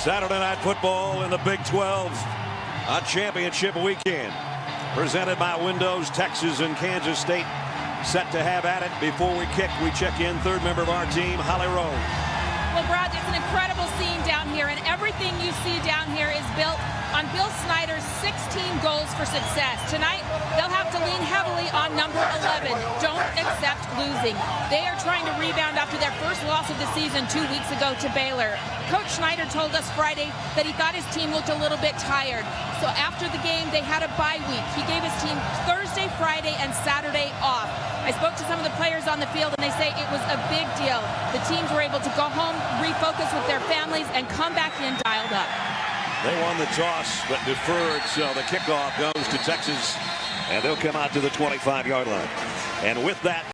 Saturday Night Football in the Big 12 on championship weekend. Presented by Windows, Texas and Kansas State set to have at it. Before we kick, we check in third member of our team, Holly Rowe. Well, Brad, it's an incredible scene down here, and everything you see down here is built on Bill Snyder's 16 goals for success. Tonight, they'll have to lean heavily on number 11. Don't accept losing. They are trying to rebound after their first loss of the season 2 weeks ago to Baylor. Coach Snyder told us Friday that he thought his team looked a little bit tired. So after the game, they had a bye week. He gave his team Thursday, Friday, and Saturday off. I spoke to some of the players on the field, and they say it was a big deal. The teams were able to go home, refocus with their families, and come back in dialed up. They won the toss, but deferred, so the kickoff goes to Texas, and they'll come out to the 25-yard line. And with that...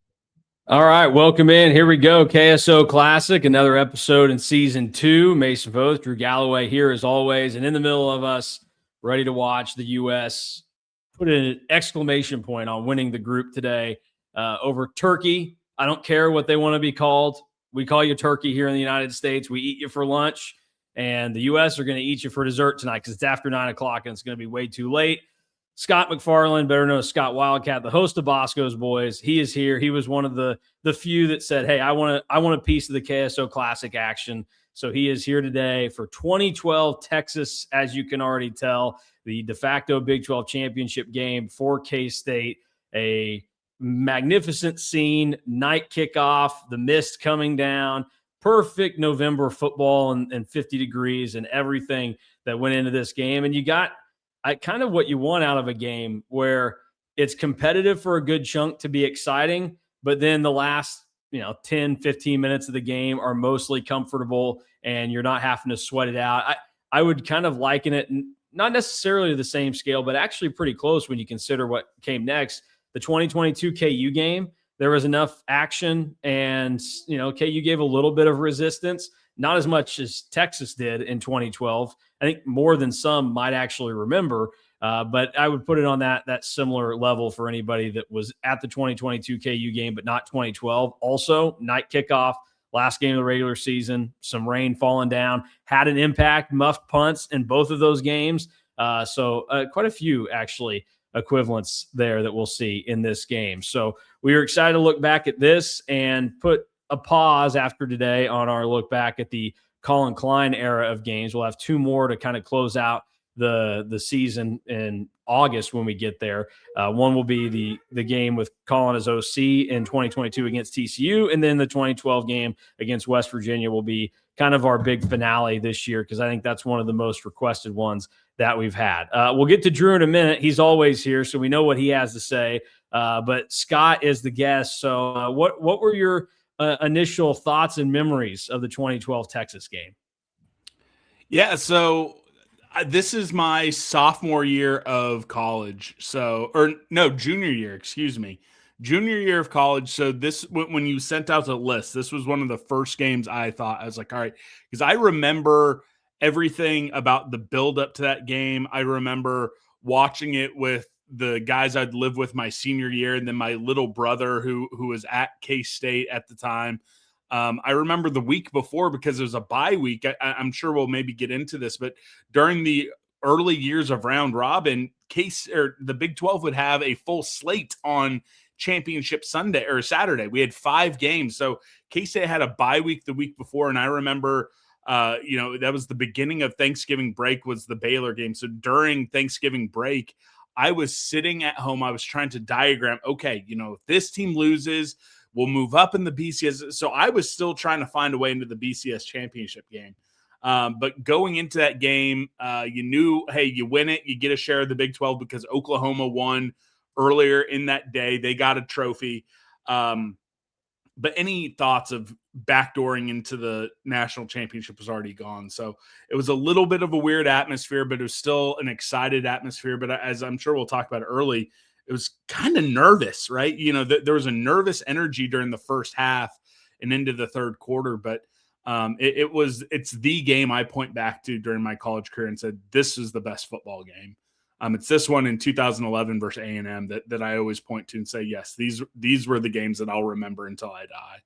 All right, welcome in. Here we go. KSO Classic, another episode in Season 2. Mason Voth, Drew Galloway here as always, and in the middle of us, ready to watch the U.S. put an exclamation point on winning the group today over Turkey. I don't care what they want to be called. We call you Turkey here in the United States. We eat you for lunch. And the U.S. are going to eat you for dessert tonight because it's after 9 o'clock and it's going to be way too late. Scott McFarland, better known as Scott Wildcat, the host of Bosco's Boys, he is here. He was one of the few that said, hey, I want a piece of the KSO Classic action. So he is here today for 2012 Texas, as you can already tell, the de facto Big 12 championship game for K-State. A magnificent scene, night kickoff, the mist coming down. Perfect November football and 50 degrees and everything that went into this game. And you got kind of what you want out of a game where it's competitive for a good chunk to be exciting, but then the last 10, 15 minutes of the game are mostly comfortable and you're not having to sweat it out. I would kind of liken it, not necessarily to the same scale, but actually pretty close when you consider what came next. The 2022 KU game. There was enough action and, KU gave a little bit of resistance, not as much as Texas did in 2012. I think more than some might actually remember, but I would put it on that similar level for anybody that was at the 2022 KU game, but not 2012. Also, night kickoff, last game of the regular season, some rain falling down, had an impact, muffed punts in both of those games. So quite a few actually equivalents there that we'll see in this game. So we are excited to look back at this and put a pause after today on our look back at the Klein era of games. We'll have two more to kind of close out the season in August when we get there. One will be the game with Colin as OC in 2022 against TCU, and then the 2012 game against West Virginia will be kind of our big finale this year because I think that's one of the most requested ones that we've had. We'll get to Drew in a minute. He's always here, so we know what he has to say. But Scott is the guest. So what were your initial thoughts and memories of the 2012 Texas game? Yeah, so this is my sophomore year of college. Junior year, excuse me. Junior year of college. So this, when you sent out the list, this was one of the first games I thought, I was like, all right, because I remember everything about the build up to that game. I remember watching it with the guys I'd lived with my senior year, and then my little brother who was at K-State at the time. I remember the week before because it was a bye week. I'm sure we'll maybe get into this, but during the early years of round robin, the Big 12 would have a full slate on championship Sunday or Saturday. We had 5 games. So K-State had a bye week the week before. And I remember, that was the beginning of Thanksgiving break was the Baylor game. So during Thanksgiving break, I was sitting at home. I was trying to diagram, okay, if this team loses, we'll move up in the BCS. So I was still trying to find a way into the BCS championship game. But going into that game, you knew, hey, you win it, you get a share of the Big 12 because Oklahoma won earlier in that day. They got a trophy. But any thoughts of backdooring into the national championship was already gone. So it was a little bit of a weird atmosphere, but it was still an excited atmosphere. But as I'm sure we'll talk about early, it was kind of nervous, right? There was a nervous energy during the first half and into the third quarter. But it's the game I point back to during my college career and said, this is the best football game. It's this one in 2011 versus A&M that I always point to and say, yes, these were the games that I'll remember until I die.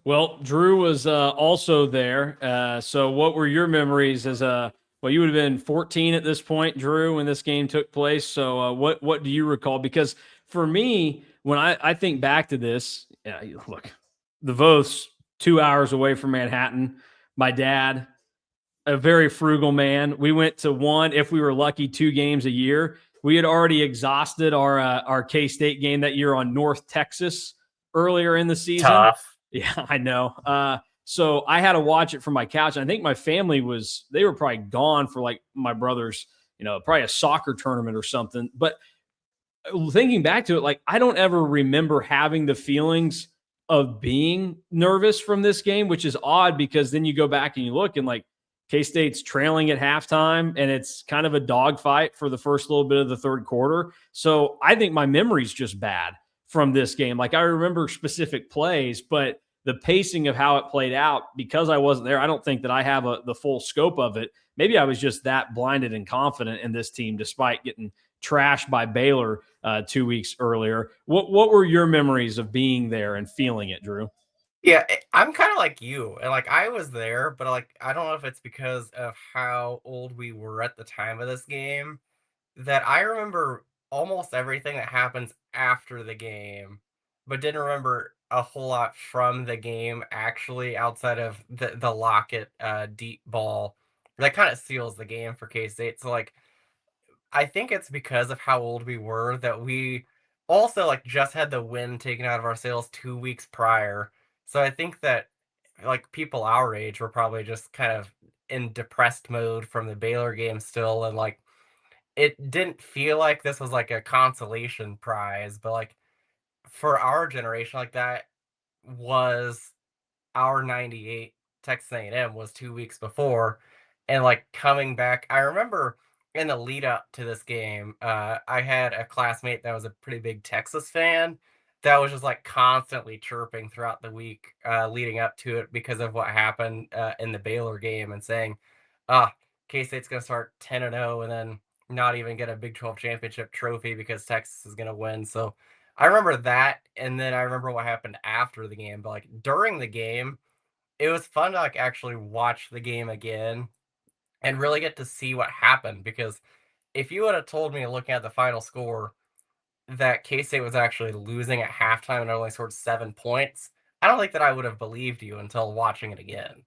Well, Drew was also there. So what were your memories as well, you would have been 14 at this point, Drew, when this game took place. So what do you recall? Because for me, when I think back to this, look, the Voths, 2 hours away from Manhattan. My dad, a very frugal man. We went to one, if we were lucky, 2 games a year. We had already exhausted our K-State game that year on North Texas earlier in the season. Tough. Yeah, I know. So I had to watch it from my couch. I think my family they were probably gone for like my brother's, probably a soccer tournament or something. But thinking back to it, like I don't ever remember having the feelings of being nervous from this game, which is odd because then you go back and you look and like K-State's trailing at halftime and it's kind of a dogfight for the first little bit of the third quarter. So I think my memory's just bad from this game. Like I remember specific plays, but the pacing of how it played out, because I wasn't there, I don't think that I have the full scope of it. Maybe I was just that blinded and confident in this team, despite getting trashed by Baylor 2 weeks earlier. What were your memories of being there and feeling it, Drew? Yeah, I'm kind of like you. And like I was there, but like I don't know if it's because of how old we were at the time of this game that I remember almost everything that happens after the game, but didn't remember a whole lot from the game actually outside of the Lockett deep ball. That kind of seals the game for K-State. So like I think it's because of how old we were that we also like just had the wind taken out of our sails 2 weeks prior. So I think that like people our age were probably just kind of in depressed mode from the Baylor game still, and like it didn't feel like this was like a consolation prize, but like for our generation, like that was our 98 Texas A&M was 2 weeks before. And like coming back, I remember in the lead up to this game, I had a classmate that was a pretty big Texas fan that was just like constantly chirping throughout the week leading up to it because of what happened in the Baylor game, and saying, K-State's going to start 10-0 and then not even get a Big 12 championship trophy because Texas is going to win. So I remember that, and then I remember what happened after the game. But like during the game, it was fun to like actually watch the game again and really get to see what happened. Because if you would have told me looking at the final score that K-State was actually losing at halftime and only scored 7 points, I don't think that I would have believed you until watching it again.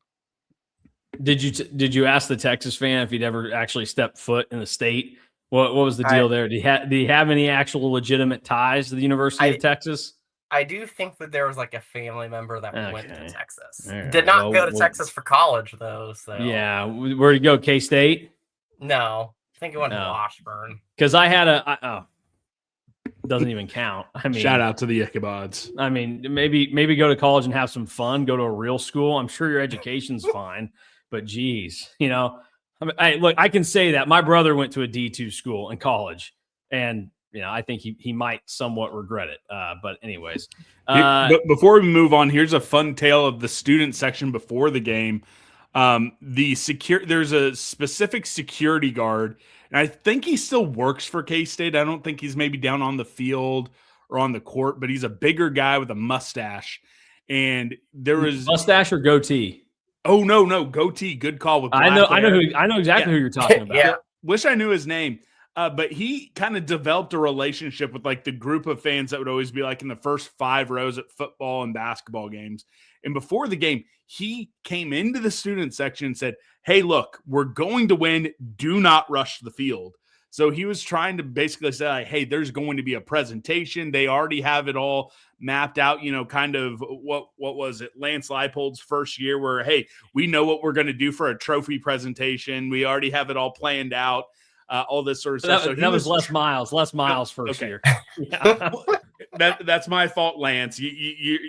Did you ask the Texas fan if he'd ever actually stepped foot in the state? What was the deal there? Did he have any actual legitimate ties to the University of Texas? I do think that there was like a family member that went to Texas. Right. Did not go to Texas for college though. So yeah, where'd he go? K-State? No, I think it went to Washburn. Because I had doesn't even count. I mean, shout out to the Ichabods. I mean, maybe go to college and have some fun. Go to a real school. I'm sure your education's fine, but geez, look, I can say that my brother went to a D2 school in college, and I think he might somewhat regret it. But anyways, but before we move on, here's a fun tale of the student section before the game. There's a specific security guard, and I think he still works for K-State. I don't think he's maybe down on the field or on the court, but he's a bigger guy with a mustache. And there was mustache or goatee. Oh no, goatee. Good call with I know exactly who you're talking about. Yeah. Wish I knew his name. But he kind of developed a relationship with like the group of fans that would always be like in the first 5 rows at football and basketball games. And before the game, he came into the student section and said, "Hey, look, we're going to win. Do not rush the field." So he was trying to basically say, like, hey, there's going to be a presentation. They already have it all mapped out, kind of what was it? Lance Leipold's first year where, hey, we know what we're going to do for a trophy presentation. We already have it all planned out. All this sort of stuff. So that was Les Miles first year. Yeah. That's my fault, Lance.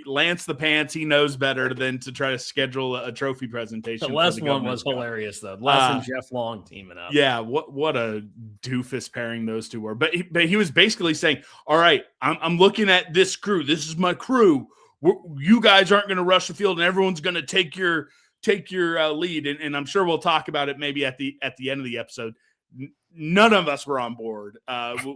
Lance the pants. He knows better than to try to schedule a trophy presentation. The Les one was hilarious though. Les and Jeff Long teaming up. Yeah, what a doofus pairing those two were. But he was basically saying, "All right, I'm looking at this crew. This is my crew. You guys aren't going to rush the field, and everyone's going to take your lead." And I'm sure we'll talk about it maybe at the end of the episode. None of us were on board.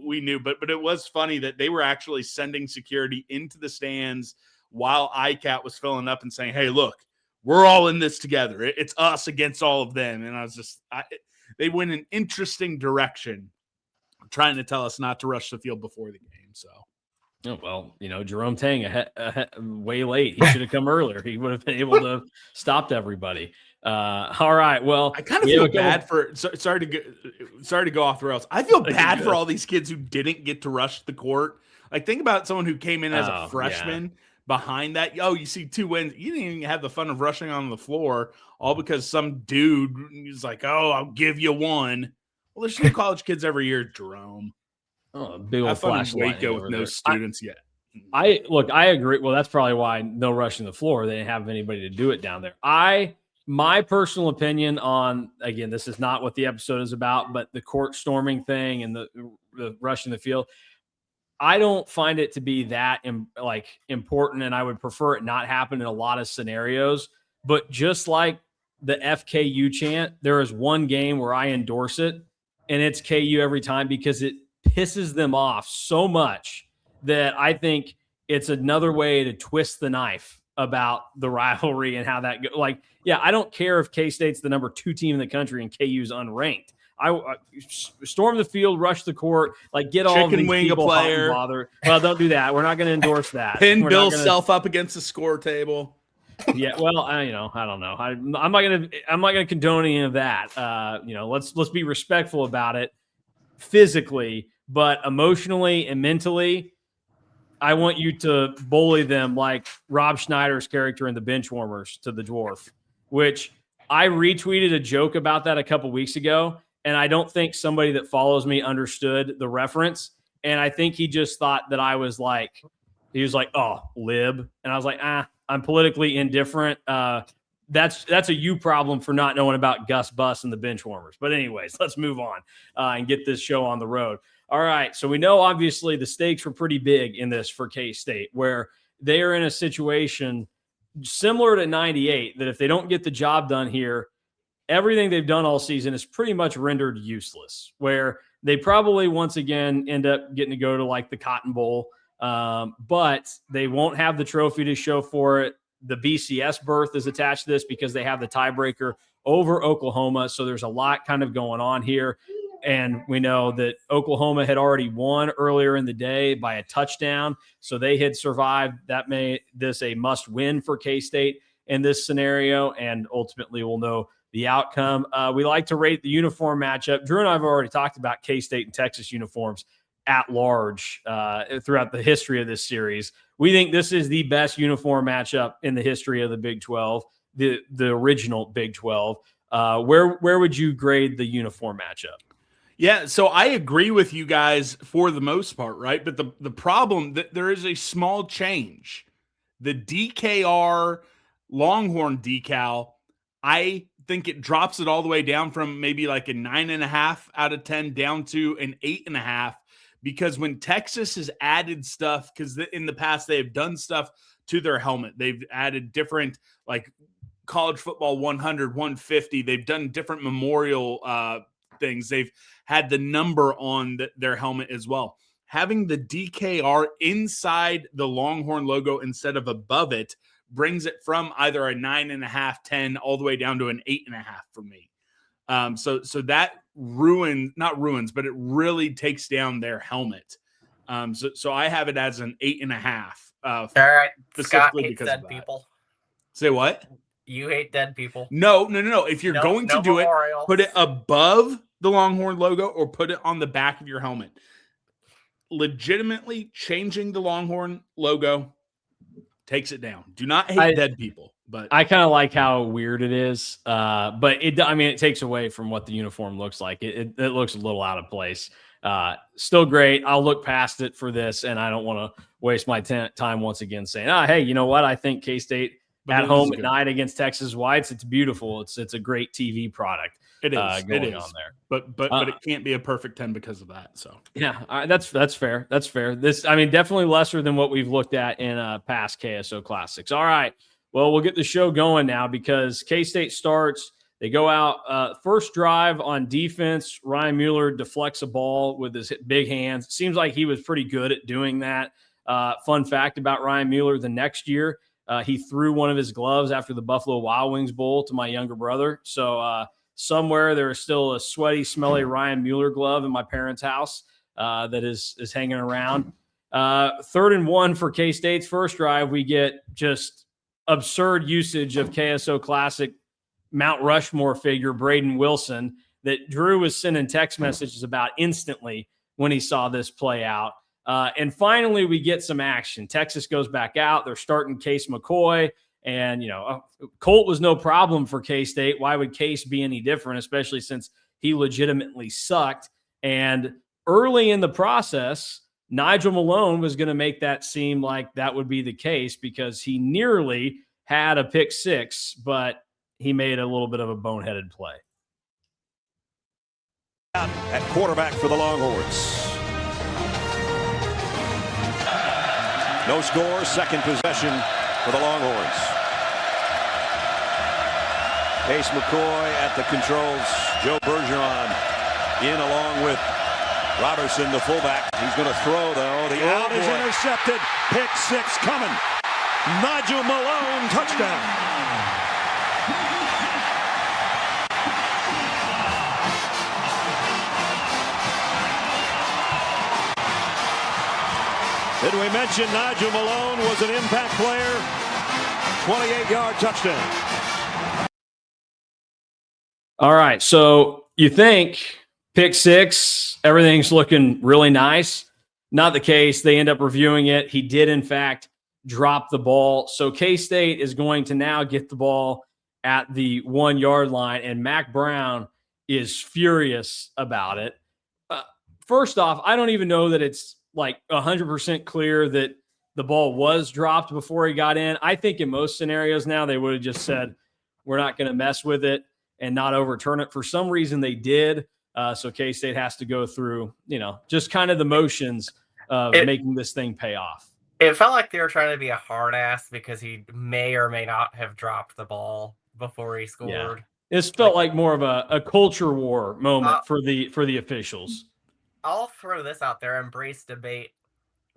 We knew, but it was funny that they were actually sending security into the stands while ICAT was filling up and saying, hey, look, we're all in this together. It's us against all of them. And I was just they went an interesting direction trying to tell us not to rush the field before the game. So. Oh, well, Jerome Tang way late. He should have come earlier. He would have been able to stop everybody. All right. Well, I kind of feel bad for. Sorry to go off the rails. I feel bad for all these kids who didn't get to rush the court. Like, think about someone who came in as a freshman behind that. Oh, you see 2 wins. You didn't even have the fun of rushing on the floor, all because some dude is like, "Oh, I'll give you one." Well, there's 2 college kids every year, Jerome. Oh, big old flashlight. Waco with no students yet. I agree. Well, that's probably why no rushing the floor. They didn't have anybody to do it down there. My personal opinion on, again, this is not what the episode is about, but the court storming thing and the rushing the field, I don't find it to be that important, and I would prefer it not happen in a lot of scenarios. But just like the FKU chant, there is one game where I endorse it, and it's KU every time because it pisses them off so much that I think it's another way to twist the knife about the rivalry and how that goes. I don't care if K-State's the number 2 team in the country and KU's unranked. I storm the field, rush the court, get all of these people hot and bothered. Well, don't do that. We're not going to endorse that. Pin Bill self up against the score table. Yeah, well, I don't know. I'm not gonna condone any of that. Let's be respectful about it physically, but emotionally and mentally, I want you to bully them like Rob Schneider's character in The Benchwarmers to the dwarf, which I retweeted a joke about that a couple weeks ago, and I don't think somebody that follows me understood the reference, and I think he just thought that I was like, he was like, oh, lib, and I was like, I'm politically indifferent. That's a you problem for not knowing about Gus Bus and the Benchwarmers. But anyways, let's move on and get this show on the road. All right, so we know obviously the stakes were pretty big in this for K-State, where they are in a situation similar to 98 that if they don't get the job done here, everything they've done all season is pretty much rendered useless, where they probably once again end up getting to go to the Cotton Bowl, but they won't have the trophy to show for it. The BCS berth is attached to this because they have the tiebreaker over Oklahoma, so there's a lot kind of going on here. And we know that Oklahoma had already won earlier in the day by a touchdown, so they had survived. That made this a must-win for K-State in this scenario, and ultimately we'll know the outcome. We like to rate the uniform matchup. Drew and I have already talked about K-State and Texas uniforms at large throughout the history of this series. We think this is the best uniform matchup in the history of the Big 12, the original Big 12. Where would you grade the uniform matchup? Yeah, so I agree with you guys for the most part, right? But the problem that there is a small change. The DKR Longhorn decal, I think it drops it all the way down from maybe like a 9.5 out of 10 down to an 8.5, because when Texas has added stuff, because in the past they have done stuff to their helmet, they've added different college football 100, 150. They've done different memorial things. They've had the number on their helmet as well. Having the DKR inside the Longhorn logo instead of above it brings it from either a 9.5, 10, all the way down to an 8.5 for me. So that not ruins, but it really takes down their helmet. So I have it as an 8.5. All right, Scott hates because dead people. Say what? You hate dead people. No. If you're going to do memorials. It, put it above the Longhorn logo or put it on the back of your helmet. Legitimately changing the Longhorn logo takes it down. Do not hate dead people. But I kind of like how weird it is. But it takes away from what the uniform looks like. It looks a little out of place. Still great. I'll look past it for this, and I don't want to waste my time once again saying, hey, you know what? I think K-State at home at night against Texas Whites, it's beautiful. It's a great TV product. It is going on there, but it can't be a perfect 10 because of that. So yeah, that's fair. That's fair. This, definitely lesser than what we've looked at in past KSO Classics. All right, well, we'll get the show going now because K-State starts. They go out first drive on defense. Ryan Mueller deflects a ball with his big hands. Seems like he was pretty good at doing that. Fun fact about Ryan Mueller, the next year, he threw one of his gloves after the Buffalo Wild Wings Bowl to my younger brother. So somewhere there is still a sweaty, smelly Ryan Mueller glove in my parents' house that is hanging around. 3rd and 1 for K-State's first drive. We get just absurd usage of KSO Classic Mount Rushmore figure Braden Wilson that Drew was sending text messages about instantly when he saw this play out. And finally, we get some action. Texas goes back out. They're starting Case McCoy. And, Colt was no problem for K-State. Why would Case be any different, especially since he legitimately sucked? And early in the process, Nigel Malone was going to make that seem like that would be the case because he nearly had a pick six, but he made a little bit of a boneheaded play. At quarterback for the Longhorns. No score, second possession for the Longhorns. Case McCoy at the controls. Joe Bergeron in along with Robertson, the fullback. He's going to throw, though. The out is intercepted. Pick six coming. Nigel Malone, touchdown. Did we mention Nigel Malone was an impact player? 28-yard touchdown. All right, so you think pick six, everything's looking really nice. Not the case. They end up reviewing it. He did, in fact, drop the ball. So K-State is going to now get the ball at the 1 yard line, and Mac Brown is furious about it. First off, I don't even know that it's like 100% clear that the ball was dropped before he got in. I think in most scenarios now they would have just said, we're not going to mess with it and not overturn it. For some reason they did. So K-State has to go through, just kind of the motions of making this thing pay off. It felt like they were trying to be a hard ass because he may or may not have dropped the ball before he scored. Yeah. This felt like more of a culture war moment for the officials. I'll throw this out there. Embrace debate.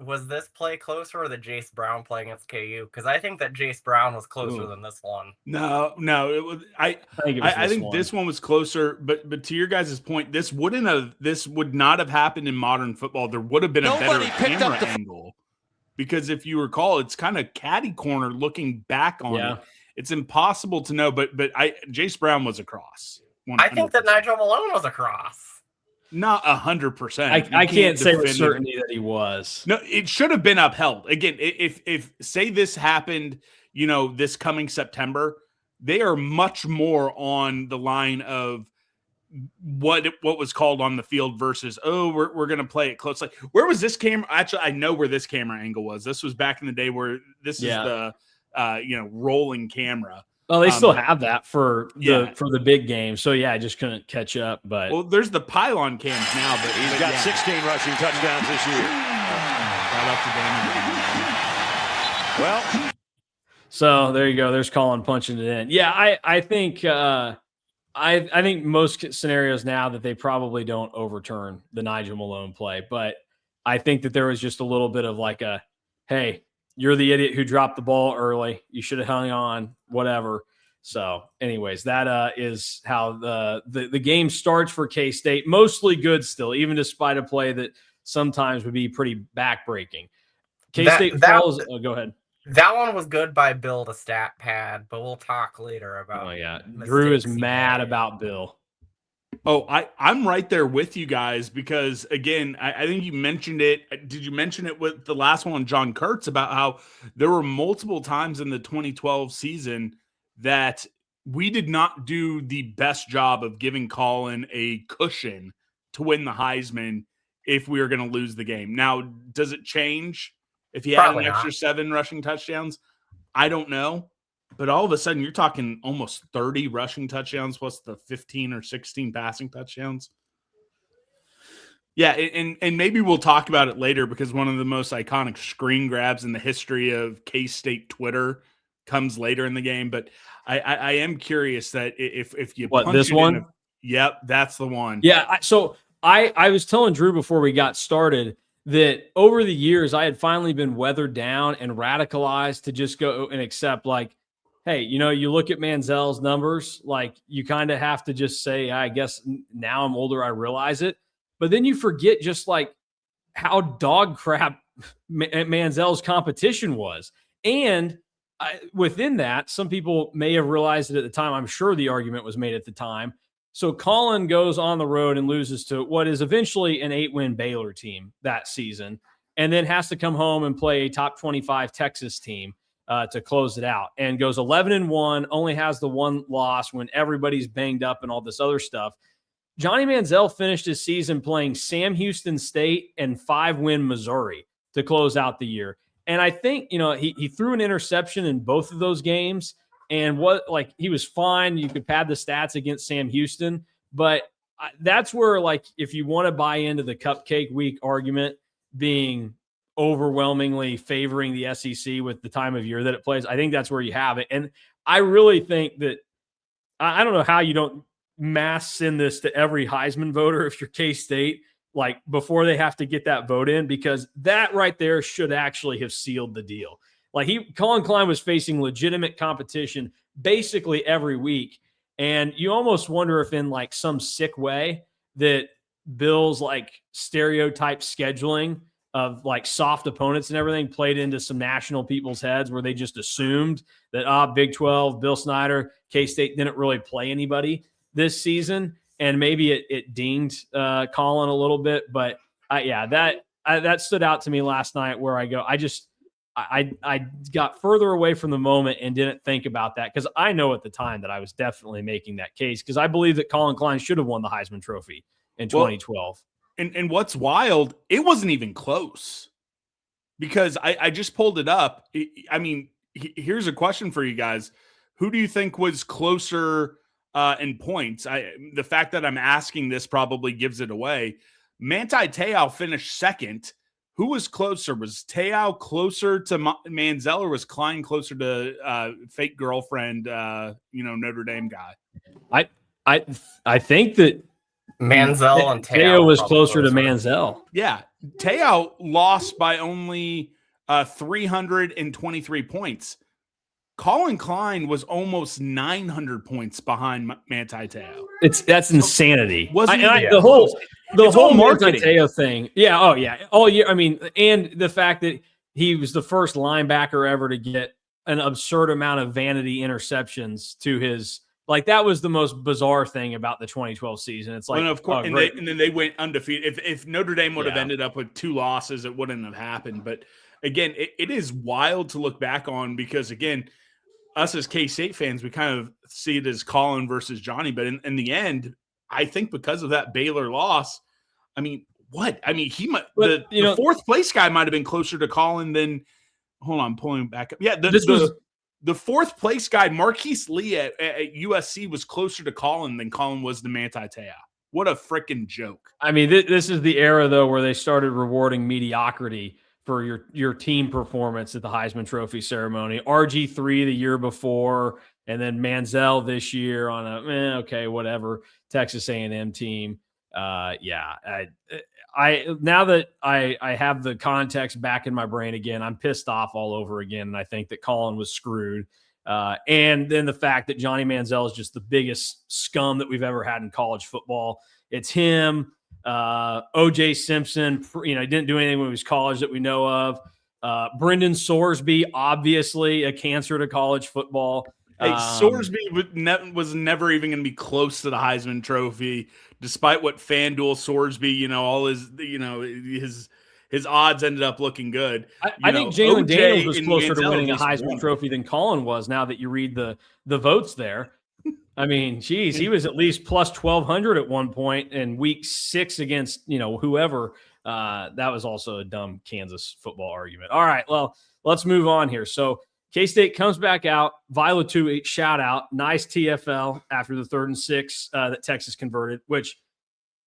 Was this play closer or the Jace Brown play against KU? Because I think that Jace Brown was closer than this one. No, it was. I think this one was closer. But to your guys' point, this would not have happened in modern football. There would have been a better camera angle. Because if you recall, it's kind of catty corner looking back on it. It's impossible to know. But Jace Brown was across. 100%. I think that Nigel Malone was across. Not 100%. I can't say with certainty that he was. No, it should have been upheld. Again, if say this happened, this coming September, they are much more on the line of what was called on the field versus, we're going to play it close. Like, where was this camera? Actually, I know where this camera angle was. This was back in the day where this is the rolling camera. Well, they still have that for the big game. So, I just couldn't catch up. But there's the pylon cams now. But he's got 16 rushing touchdowns this year. Shout out to Damon. Well, so there you go. There's Colin punching it in. Yeah, I think I think most scenarios now that they probably don't overturn the Nigel Malone play. But I think that there was just a little bit of like hey, you're the idiot who dropped the ball early. You should have hung on, whatever. So anyways, that is how the game starts for K-State. Mostly good still, even despite a play that sometimes would be pretty backbreaking. K-State falls. Go ahead. That one was good by Bill, the stat pad, but we'll talk later about. Oh, yeah. Drew is mad about Bill. Oh, I'm right there with you guys because, again, I think you mentioned it. Did you mention it with the last one, John Kurtz, about how there were multiple times in the 2012 season that we did not do the best job of giving Colin a cushion to win the Heisman if we were going to lose the game. Now, does it change if he had an extra 7 rushing touchdowns? I don't know. But all of a sudden, you're talking almost 30 rushing touchdowns plus the 15 or 16 passing touchdowns. Yeah, and maybe we'll talk about it later because one of the most iconic screen grabs in the history of K-State Twitter comes later in the game. But I am curious that if you punch this one? Yep, that's the one. Yeah, so I was telling Drew before we got started that over the years I had finally been weathered down and radicalized to just go and accept, like, hey, you look at Manziel's numbers, like you kind of have to just say, I guess now I'm older, I realize it. But then you forget just like how dog crap Manziel's competition was. And within that, some people may have realized it at the time. I'm sure the argument was made at the time. So Colin goes on the road and loses to what is eventually an 8-win Baylor team that season, and then has to come home and play a top 25 Texas team to close it out, and goes 11-1, only has the one loss when everybody's banged up and all this other stuff. Johnny Manziel finished his season playing Sam Houston State and 5-win Missouri to close out the year. And I think, he threw an interception in both of those games, and he was fine. You could pad the stats against Sam Houston, but that's where, like, if you want to buy into the cupcake week argument being overwhelmingly favoring the SEC with the time of year that it plays, I think that's where you have it. And I really think that I don't know how you don't mass send this to every Heisman voter if you're K-State, like before they have to get that vote in, because that right there should actually have sealed the deal. Like Colin Klein was facing legitimate competition basically every week. And you almost wonder if in like some sick way that Bill's like stereotype scheduling of like soft opponents and everything played into some national people's heads where they just assumed that Big 12, Bill Snyder, K-State didn't really play anybody this season. And maybe it dinged Colin a little bit. But that stood out to me last night where I go, I got further away from the moment and didn't think about that, because I know at the time that I was definitely making that case, because I believe that Colin Klein should have won the Heisman Trophy in 2012. And what's wild, it wasn't even close, because I just pulled it up. I mean, here's a question for you guys. Who do you think was closer in points? The fact that I'm asking this probably gives it away. Manti Te'o finished second. Who was closer? Was Te'o closer to Manziel, or was Klein closer to fake girlfriend, Notre Dame guy? I think that Manziel and Te'o was closer to Manziel. Yeah, Te'o lost by only 323 points. Colin Klein was almost 900 points behind Manti Te'o. That's insanity. The whole Manti Te'o thing. Yeah. Oh yeah. All year. I mean, and the fact that he was the first linebacker ever to get an absurd amount of vanity interceptions to his, like, that was the most bizarre thing about the 2012 season. It's like, and of course, and then they went undefeated. If Notre Dame would have ended up with 2 losses, it wouldn't have happened. But again, it is wild to look back on, because again, us as K-State fans, we kind of see it as Colin versus Johnny. But in the end, I think because of that Baylor loss, I mean, what? I mean, the fourth place guy might have been closer to Colin than – hold on, I'm pulling back up. Yeah, the fourth place guy, Marquise Lee at USC, was closer to Colin than Colin was to Manti Te'o. What a freaking joke. I mean, this is the era, though, where they started rewarding mediocrity for your team performance at the Heisman Trophy ceremony. RG3 the year before, and then Manziel this year on a whatever Texas A&M team. I now that I have the context back in my brain again, I'm pissed off all over again, and I think that Colin was screwed. And then the fact that Johnny Manziel is just the biggest scum that we've ever had in college football. It's him. OJ Simpson, he didn't do anything when he was college that we know of. Brendan Sorsby, obviously a cancer to college football. Hey, Sorsby was never even going to be close to the Heisman Trophy, despite what FanDuel Sorsby, all his odds ended up looking good. I think Jalen Daniels was closer to winning a Heisman Trophy than Colin was. Now that you read the votes there. I mean, geez, he was at least plus 1,200 at one point in week 6 against, whoever. That was also a dumb Kansas football argument. All right, well, let's move on here. So K-State comes back out. Viola 2, shout out. Nice TFL after the 3rd and 6 that Texas converted, which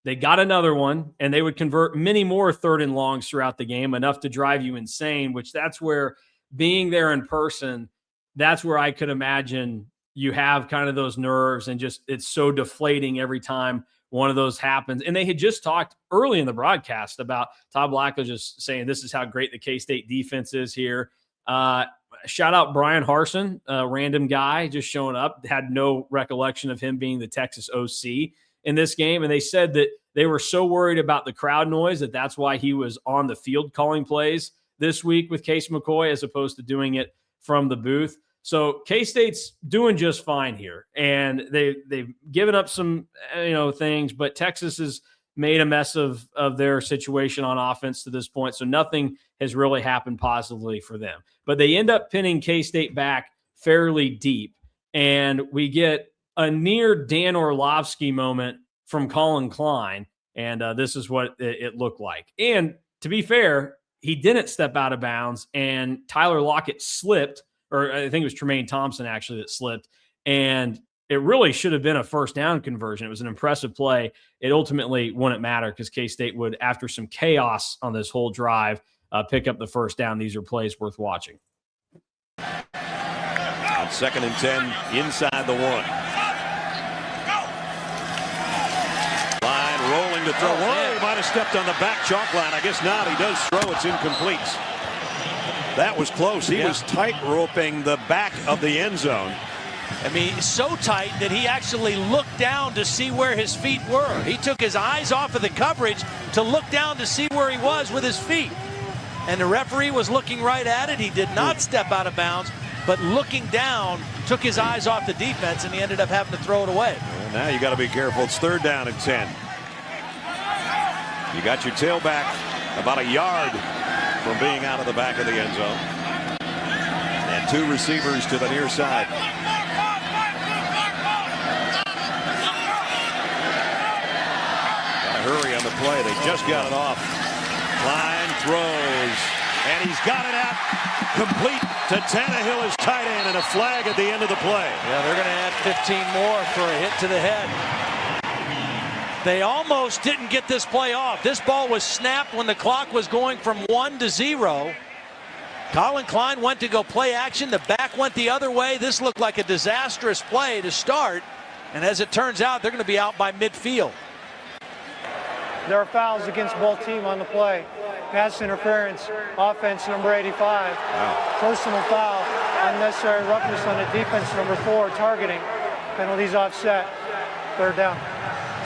they got another one, and they would convert many more 3rd and longs throughout the game, enough to drive you insane, which that's where being there in person, that's where I could imagine you have kind of those nerves, and just it's so deflating every time one of those happens. And they had just talked early in the broadcast about Todd Blackledge just saying this is how great the K-State defense is here. Shout out Brian Harsin, a random guy just showing up, had no recollection of him being the Texas OC in this game. And they said that they were so worried about the crowd noise that's why he was on the field calling plays this week with Case McCoy as opposed to doing it from the booth. So K-State's doing just fine here. And they've given up some things, but Texas has made a mess of their situation on offense to this point. So nothing has really happened positively for them. But they end up pinning K-State back fairly deep. And we get a near Dan Orlovsky moment from Colin Klein. And this is what it looked like. And to be fair, he didn't step out of bounds. And Tyler Lockett slipped, or I think it was Tremaine Thompson actually that slipped. And it really should have been a first down conversion. It was an impressive play. It ultimately wouldn't matter because K-State would, after some chaos on this whole drive, pick up the first down. These are plays worth watching. On 2nd and 10, inside the 1. Klein rolling to throw. He might have stepped on the back chalk line. I guess not. He does throw. It's incomplete. That was close. He was tight roping the back of the end zone. I mean, so tight that he actually looked down to see where his feet were. He took his eyes off of the coverage to look down to see where he was with his feet. And the referee was looking right at it. He did not step out of bounds, but looking down, took his eyes off the defense, and he ended up having to throw it away. Well, now you got to be careful. It's 3rd down and 10. You got your tailback about a yard from being out of the back of the end zone. And 2 receivers to the near side. Hurry on the play. They just got it off. Klein throws, and he's got it out complete to Tannehill, his tight end, and a flag at the end of the play. Yeah, they're going to add 15 more for a hit to the head. They almost didn't get this play off. This ball was snapped when the clock was going from 1 to 0. Colin Klein went to go play action. The back went the other way. This looked like a disastrous play to start, and as it turns out, they're going to be out by midfield. There are fouls against both teams on the play. Pass interference, offense number 85. Wow. Personal foul, unnecessary roughness on the defense number 4, targeting. Penalties offset, 3rd down.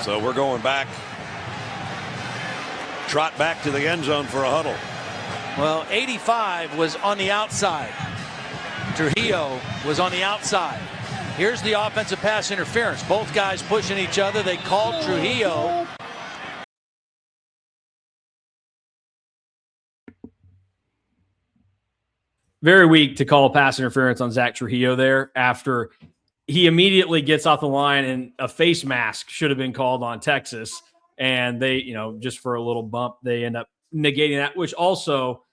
So we're going back. Trot back to the end zone for a huddle. Well, 85 was on the outside. Trujillo was on the outside. Here's the offensive pass interference. Both guys pushing each other. They called Trujillo. Very weak to call pass interference on Zach Trujillo there after he immediately gets off the line, and a face mask should have been called on Texas. And they, just for a little bump, they end up negating that, which also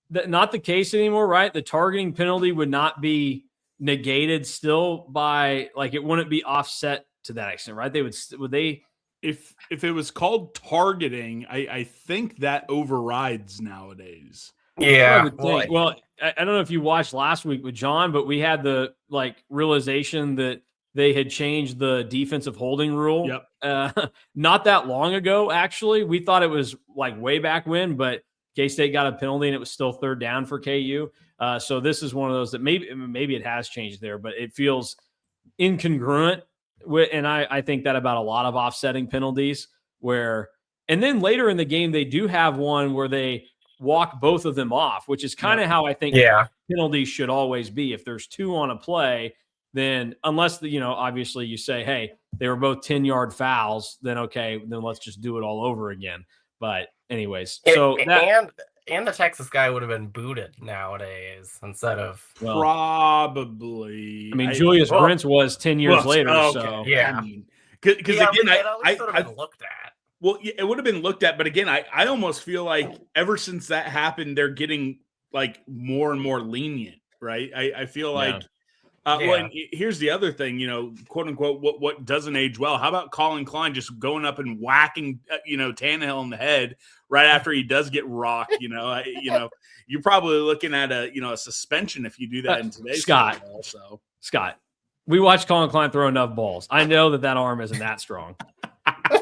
not the case anymore, right? The targeting penalty would not be negated still by, like, it wouldn't be offset to that extent, right? Would they? If it was called targeting, I think that overrides nowadays. Yeah. Well, I don't know if you watched last week with John, but we had the realization that they had changed the defensive holding rule. Yep. Not that long ago, actually. We thought it was way back when, but K-State got a penalty and it was still 3rd down for KU. So this is one of those that maybe it has changed there, but it feels incongruent. And I think that about a lot of offsetting penalties and then later in the game, they do have one where they walk both of them off, which is kind of how I think penalties should always be. If there's 2 on a play, then unless obviously you say, hey, they were both 10-yard fouls, then okay, then let's just do it all over again. But anyways, and the Texas guy would have been booted nowadays instead of probably. I mean, Julius Brents was 10 years later. Okay. So yeah, because again, I would have been looked at. Well, yeah, it would have been looked at, but again, I almost feel like ever since that happened, they're getting more and more lenient, right? I feel like. Well, and here's the other thing, quote unquote, what doesn't age well. How about Colin Klein just going up and whacking, Tannehill in the head right after he does get rocked? You're probably looking at a suspension if you do that in today's football. So Scott, we watched Colin Klein throw enough balls. I know that arm isn't that strong.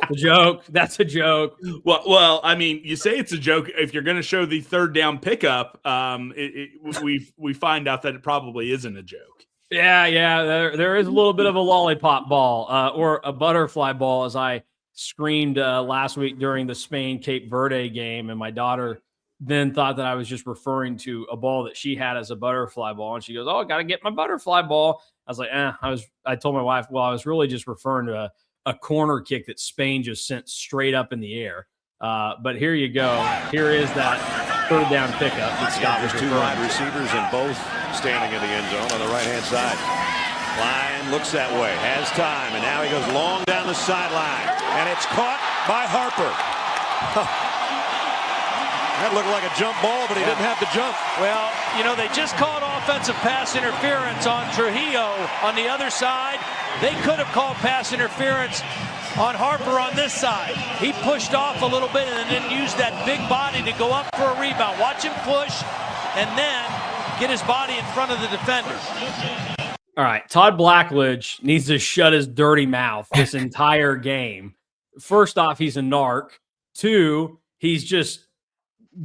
a joke. That's a joke. Well, I mean, you say it's a joke. If you're going to show the third down pickup, we find out that it probably isn't a joke. Yeah. There is a little bit of a lollipop ball or a butterfly ball, as I screamed last week during the Spain-Cape Verde game, and my daughter then thought that I was just referring to a ball that she had as a butterfly ball, and she goes, "Oh, I got to get my butterfly ball." I was like, I told my wife, well, I was really just referring to a corner kick that Spain just sent straight up in the air. But here you go. Here is that third down pickup that Scott was two wide receivers and both standing in the end zone on the right-hand side. Klein looks that way, has time, and now he goes long down the sideline, and it's caught by Harper. That looked like a jump ball, but he didn't have to jump. Well, they just called offensive pass interference on Trujillo on the other side. They could have called pass interference on Harper on this side. He pushed off a little bit and then used that big body to go up for a rebound. Watch him push and then get his body in front of the defender. All right, Todd Blackledge needs to shut his dirty mouth this entire game. First off, he's a narc. Two, he's just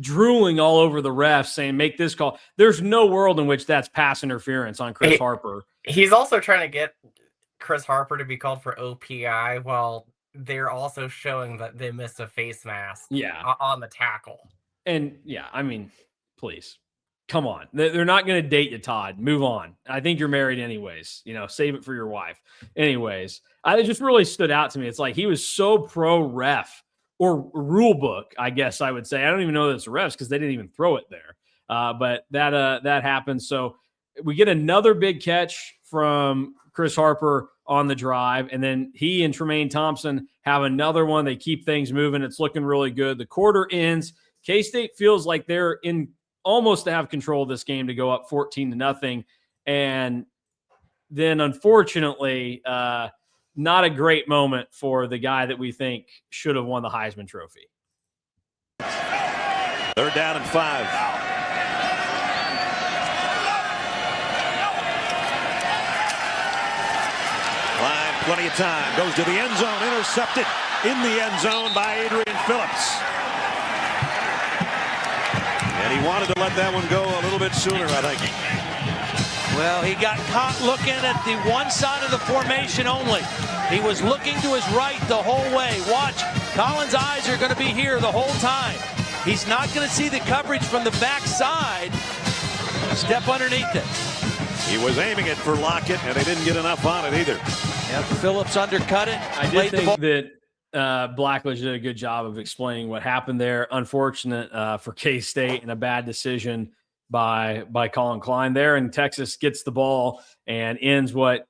drooling all over the refs saying, make this call. There's no world in which that's pass interference on Chris Harper. He's also trying to get Chris Harper to be called for OPI while they're also showing that they missed a face mask on the tackle. And I mean, please. Come on. They're not going to date you, Todd. Move on. I think you're married anyways. Save it for your wife. Anyways, it just really stood out to me. It's like he was so pro-ref or rule book, I guess I would say. I don't even know that it's refs because they didn't even throw it there. But that happened. So we get another big catch from Chris Harper on the drive, and then he and Tremaine Thompson have another one. They keep things moving. It's looking really good. The quarter ends. K-State feels like they're in almost to have control of this game to go up 14-0. And then unfortunately, not a great moment for the guy that we think should have won the Heisman Trophy. Third down and 5. Klein, plenty of time, goes to the end zone, intercepted in the end zone by Adrian Phillips. And he wanted to let that one go a little bit sooner, I think. Well, he got caught looking at the one side of the formation only. He was looking to his right the whole way. Watch, Collins' eyes are going to be here the whole time. He's not going to see the coverage from the backside. Step underneath it. He was aiming it for Lockett, and they didn't get enough on it either. Yep, Phillips undercut it. I did think that Blackledge did a good job of explaining what happened there. Unfortunate for K-State and a bad decision by Colin Klein there, and Texas gets the ball and ends what,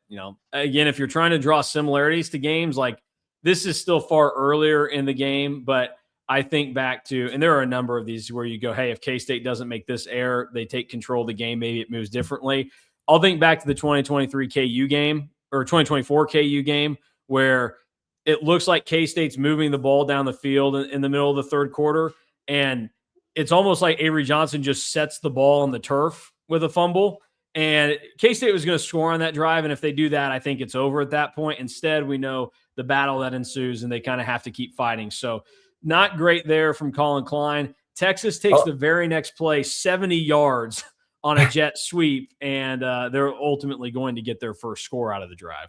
again, if you're trying to draw similarities to games, like this is still far earlier in the game, but I think back to, and there are a number of these where you go, hey, if K-State doesn't make this error, they take control of the game, maybe it moves differently. I'll think back to the 2023 KU game or 2024 KU game where it looks like K-State's moving the ball down the field in the middle of the third quarter, and it's almost like Avery Johnson just sets the ball on the turf with a fumble, and K-State was going to score on that drive, and if they do that, I think it's over at that point. Instead, we know the battle that ensues, and they kind of have to keep fighting. So not great there from Colin Klein. Texas takes the very next play 70 yards on a jet sweep, and they're ultimately going to get their first score out of the drive.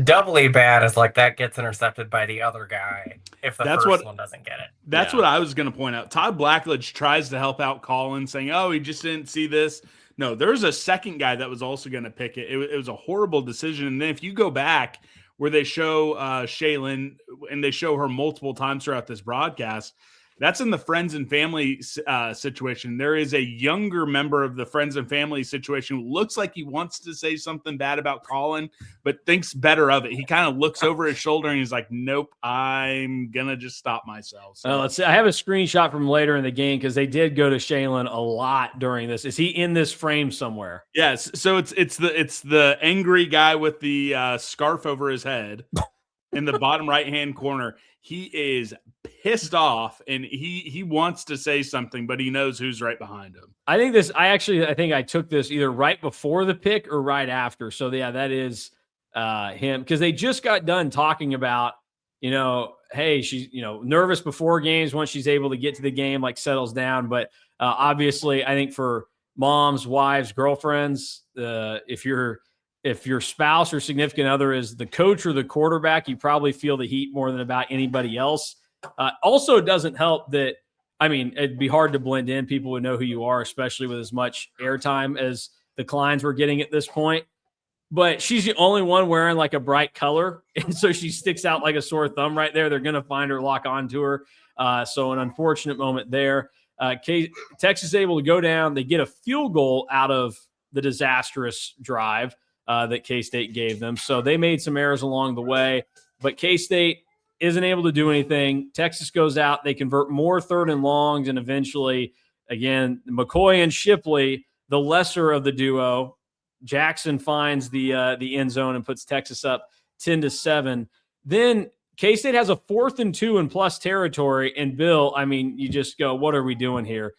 Doubly bad is like that gets intercepted by the other guy if the first one doesn't get it. That's what I was going to point out. Todd Blackledge tries to help out Colin, saying, oh, he just didn't see this. No, there's a second guy that was also going to pick it. It was a horrible decision. And then if you go back where they show Shaylin, and they show her multiple times throughout this broadcast, that's in the friends and family situation. There is a younger member of the friends and family situation who looks like he wants to say something bad about Colin, but thinks better of it. He kind of looks over his shoulder and he's like, nope, I'm going to just stop myself. So. Let's see. I have a screenshot from later in the game because they did go to Shaylin a lot during this. Is he in this frame somewhere? Yes. So it's the angry guy with the scarf over his head in the bottom right-hand corner. He is pissed off, and he wants to say something, but he knows who's right behind him. I think I took this either right before the pick or right after. So, yeah, that is him, because they just got done talking about hey, she's, nervous before games. Once she's able to get to the game, like settles down. But obviously, I think for moms, wives, girlfriends, if your spouse or significant other is the coach or the quarterback, you probably feel the heat more than about anybody else. Also, it doesn't help that, it'd be hard to blend in. People would know who you are, especially with as much airtime as the Kleins were getting at this point. But she's the only one wearing like a bright color. And so she sticks out like a sore thumb right there. They're going to find her, lock onto her. So an unfortunate moment there. Texas is able to go down. They get a field goal out of the disastrous drive that K-State gave them. So they made some errors along the way. But K-State isn't able to do anything. Texas goes out. They convert more 3rd and longs. And eventually, again, McCoy and Shipley, the lesser of the duo, Jackson finds the end zone and puts Texas up 10-7. Then K-State has a 4th and 2 in plus territory. And Bill, you just go, what are we doing here?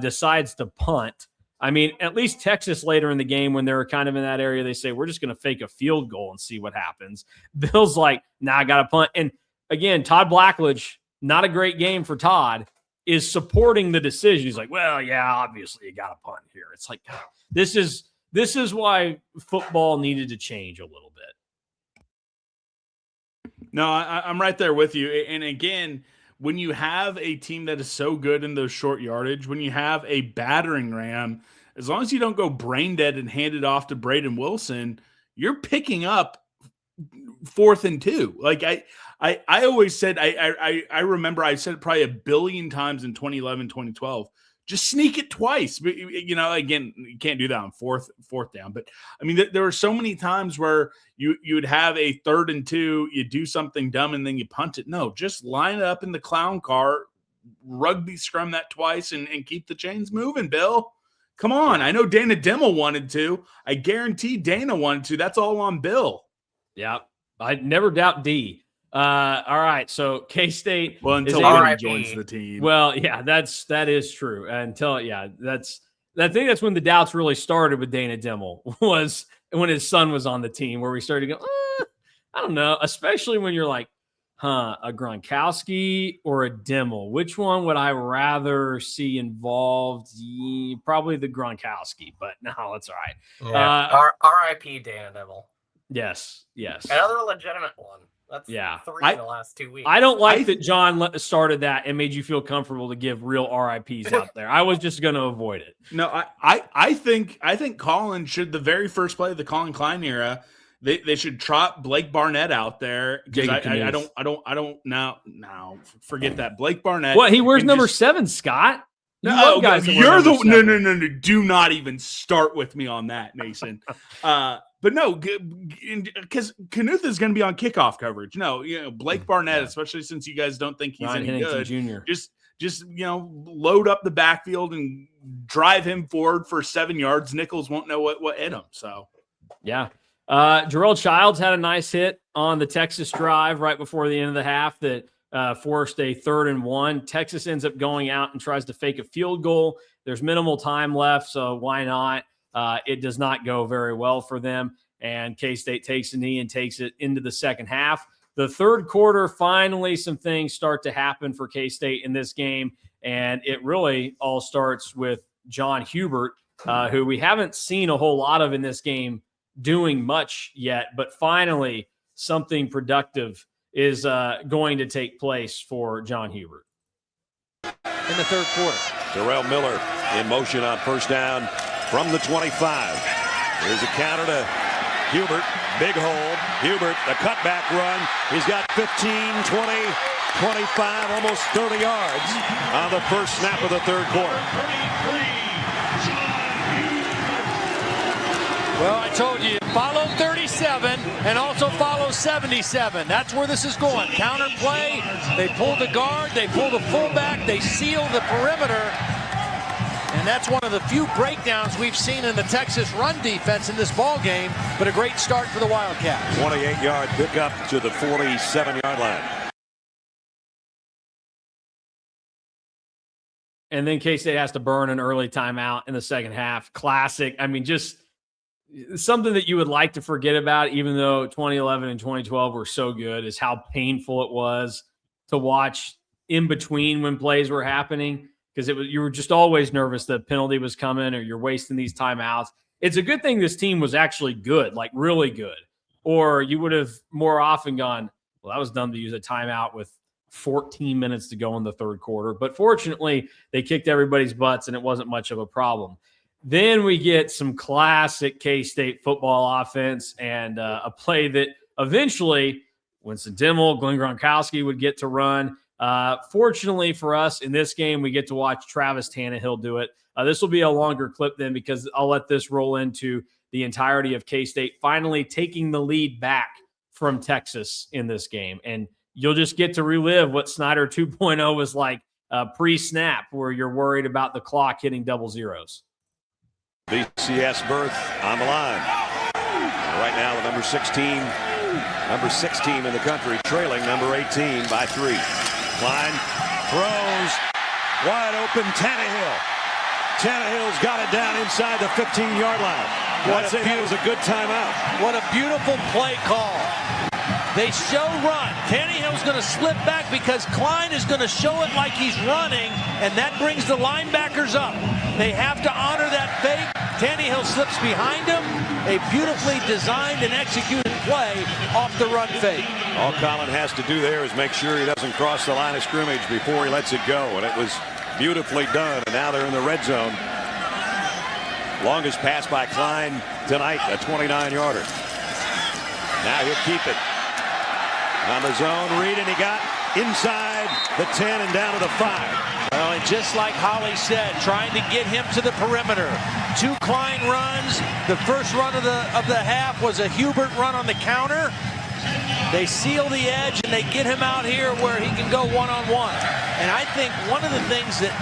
Decides to punt. At least Texas later in the game when they're kind of in that area, they say, we're just going to fake a field goal and see what happens. Bill's like, I got to punt. And again, Todd Blackledge, not a great game for Todd, is supporting the decision. He's like, well, yeah, obviously you got to punt here. It's like, this is why football needed to change a little bit. No, I'm right there with you. And again, when you have a team that is so good in those short yardage, when you have a battering ram, as long as you don't go brain dead and hand it off to Braden Wilson, you're picking up 4th and 2. Like I always said, I remember I said it probably a billion times in 2011, 2012. Just sneak it twice. But, again, you can't do that on fourth down. But, there were so many times where you would have a 3rd and 2, you do something dumb, and then you punt it. No, just line it up in the clown car, rugby scrum that twice, and keep the chains moving, Bill. Come on. I know Dana Dimmel wanted to. I guarantee Dana wanted to. That's all on Bill. Yeah, I never doubt D. All right, so K-State. Well, until he joins the team. Well, yeah, that is true. I think that's when the doubts really started with Dana Dimmel, was when his son was on the team, where we started to go, I don't know, especially when you're like, a Gronkowski or a Dimmel. Which one would I rather see involved? Probably the Gronkowski, but no, that's all right. Yeah. R.I.P. Dana Dimmel. Yes. Another legitimate one. That's 3 in the last 2 weeks. I don't like that John started that and made you feel comfortable to give real RIPs out there. I was just going to avoid it. No, I think Colin should, the very first play of the Colin Klein era, they should trot Blake Barnett out there. Because I don't now forget that Blake Barnett. What, he wears number 7, Scott? No, no. Do not even start with me on that, Mason. But no, because Knuth is going to be on kickoff coverage. No, Blake Barnett, especially since you guys don't think he's any good. Junior. Just load up the backfield and drive him forward for 7 yards. Nichols won't know what hit him. So, yeah. Jarrell Childs had a nice hit on the Texas drive right before the end of the half that forced a 3rd and 1. Texas ends up going out and tries to fake a field goal. There's minimal time left, so why not? It does not go very well for them, and K-State takes a knee and takes it into the second half. The third quarter, finally, some things start to happen for K-State in this game, and it really all starts with John Hubert, who we haven't seen a whole lot of in this game doing much yet, but finally something productive is going to take place for John Hubert. In the third quarter. Darrell Miller in motion on first down from the 25. There's a counter to Hubert. Big hole. Hubert, the cutback run. He's got 15, 20, 25, almost 30 yards on the first snap of the third quarter. Well, I told you, follow 37 and also follow 77. That's where this is going. Counter play. They pull the guard. They pull the fullback. They seal the perimeter. And that's one of the few breakdowns we've seen in the Texas run defense in this ball game, but a great start for the Wildcats. 28-yard pickup to the 47-yard line. And then K-State has to burn an early timeout in the second half. Classic. I mean, just something that you would like to forget about, even though 2011 and 2012 were so good, is how painful it was to watch in between when plays were happening, because you were just always nervous that a penalty was coming or you're wasting these timeouts. It's a good thing this team was actually good, like really good, or you would have more often gone, well, that was dumb to use a timeout with 14 minutes to go in the third quarter. But fortunately, they kicked everybody's butts and it wasn't much of a problem. Then we get some classic K-State football offense and a play that eventually Winston Dimmel, Glenn Gronkowski would get to run. Fortunately for us in this game, we get to watch Travis Tannehill do it. This will be a longer clip then, because I'll let this roll into the entirety of K-State finally taking the lead back from Texas in this game. And you'll just get to relive what Snyder 2.0 was like pre-snap, where you're worried about the clock hitting double zeros. BCS berth on the line. Right now, the number 16 in the country, trailing number 18 by 3. Klein throws wide open. Tannehill's got it down inside the 15-yard line. I'd say that was a good timeout. What a beautiful play call. They show run. Tannehill's going to slip back because Klein is going to show it like he's running, and that brings the linebackers up. They have to honor that fake. Tannehill slips behind him. A beautifully designed and executed play off the run fake. All Colin has to do there is make sure he doesn't cross the line of scrimmage before he lets it go, and it was beautifully done. And now they're in the red zone. Longest pass by Klein tonight, a 29-yarder. Now he'll keep it. On the zone read, and he got inside the 10 and down to the 5. Well, and just like Holly said, trying to get him to the perimeter. 2 Klein runs. The first run of the half was a Hubert run on the counter. They seal the edge, and they get him out here where he can go one-on-one. And I think one of the things that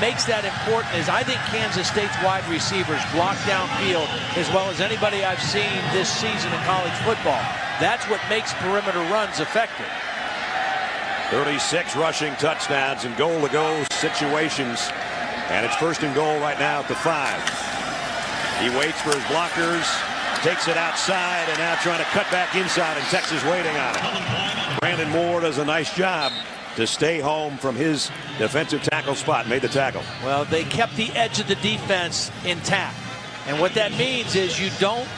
makes that important is I think Kansas State's wide receivers block downfield as well as anybody I've seen this season in college football. That's what makes perimeter runs effective. 36 rushing touchdowns and goal-to-goal situations. And it's first and goal right now at the 5. He waits for his blockers, takes it outside, and now trying to cut back inside, and Texas waiting on it. Brandon Moore does a nice job to stay home from his defensive tackle spot. Made the tackle. Well, they kept the edge of the defense intact. And what that means is you don't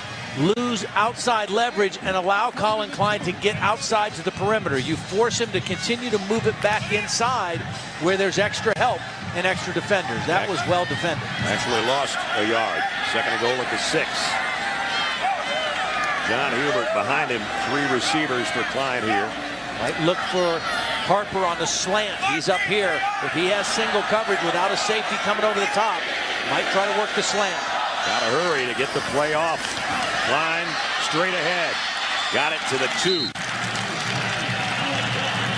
lose outside leverage and allow Colin Klein to get outside to the perimeter. You force him to continue to move it back inside where there's extra help and extra defenders. That was well defended. Actually lost a yard. Second and goal at the 6. John Hubert behind him. 3 receivers for Klein here. Might look for Harper on the slant. He's up here. If he has single coverage without a safety coming over the top, might try to work the slant. Got to hurry to get the play off. Klein straight ahead. Got it to the 2.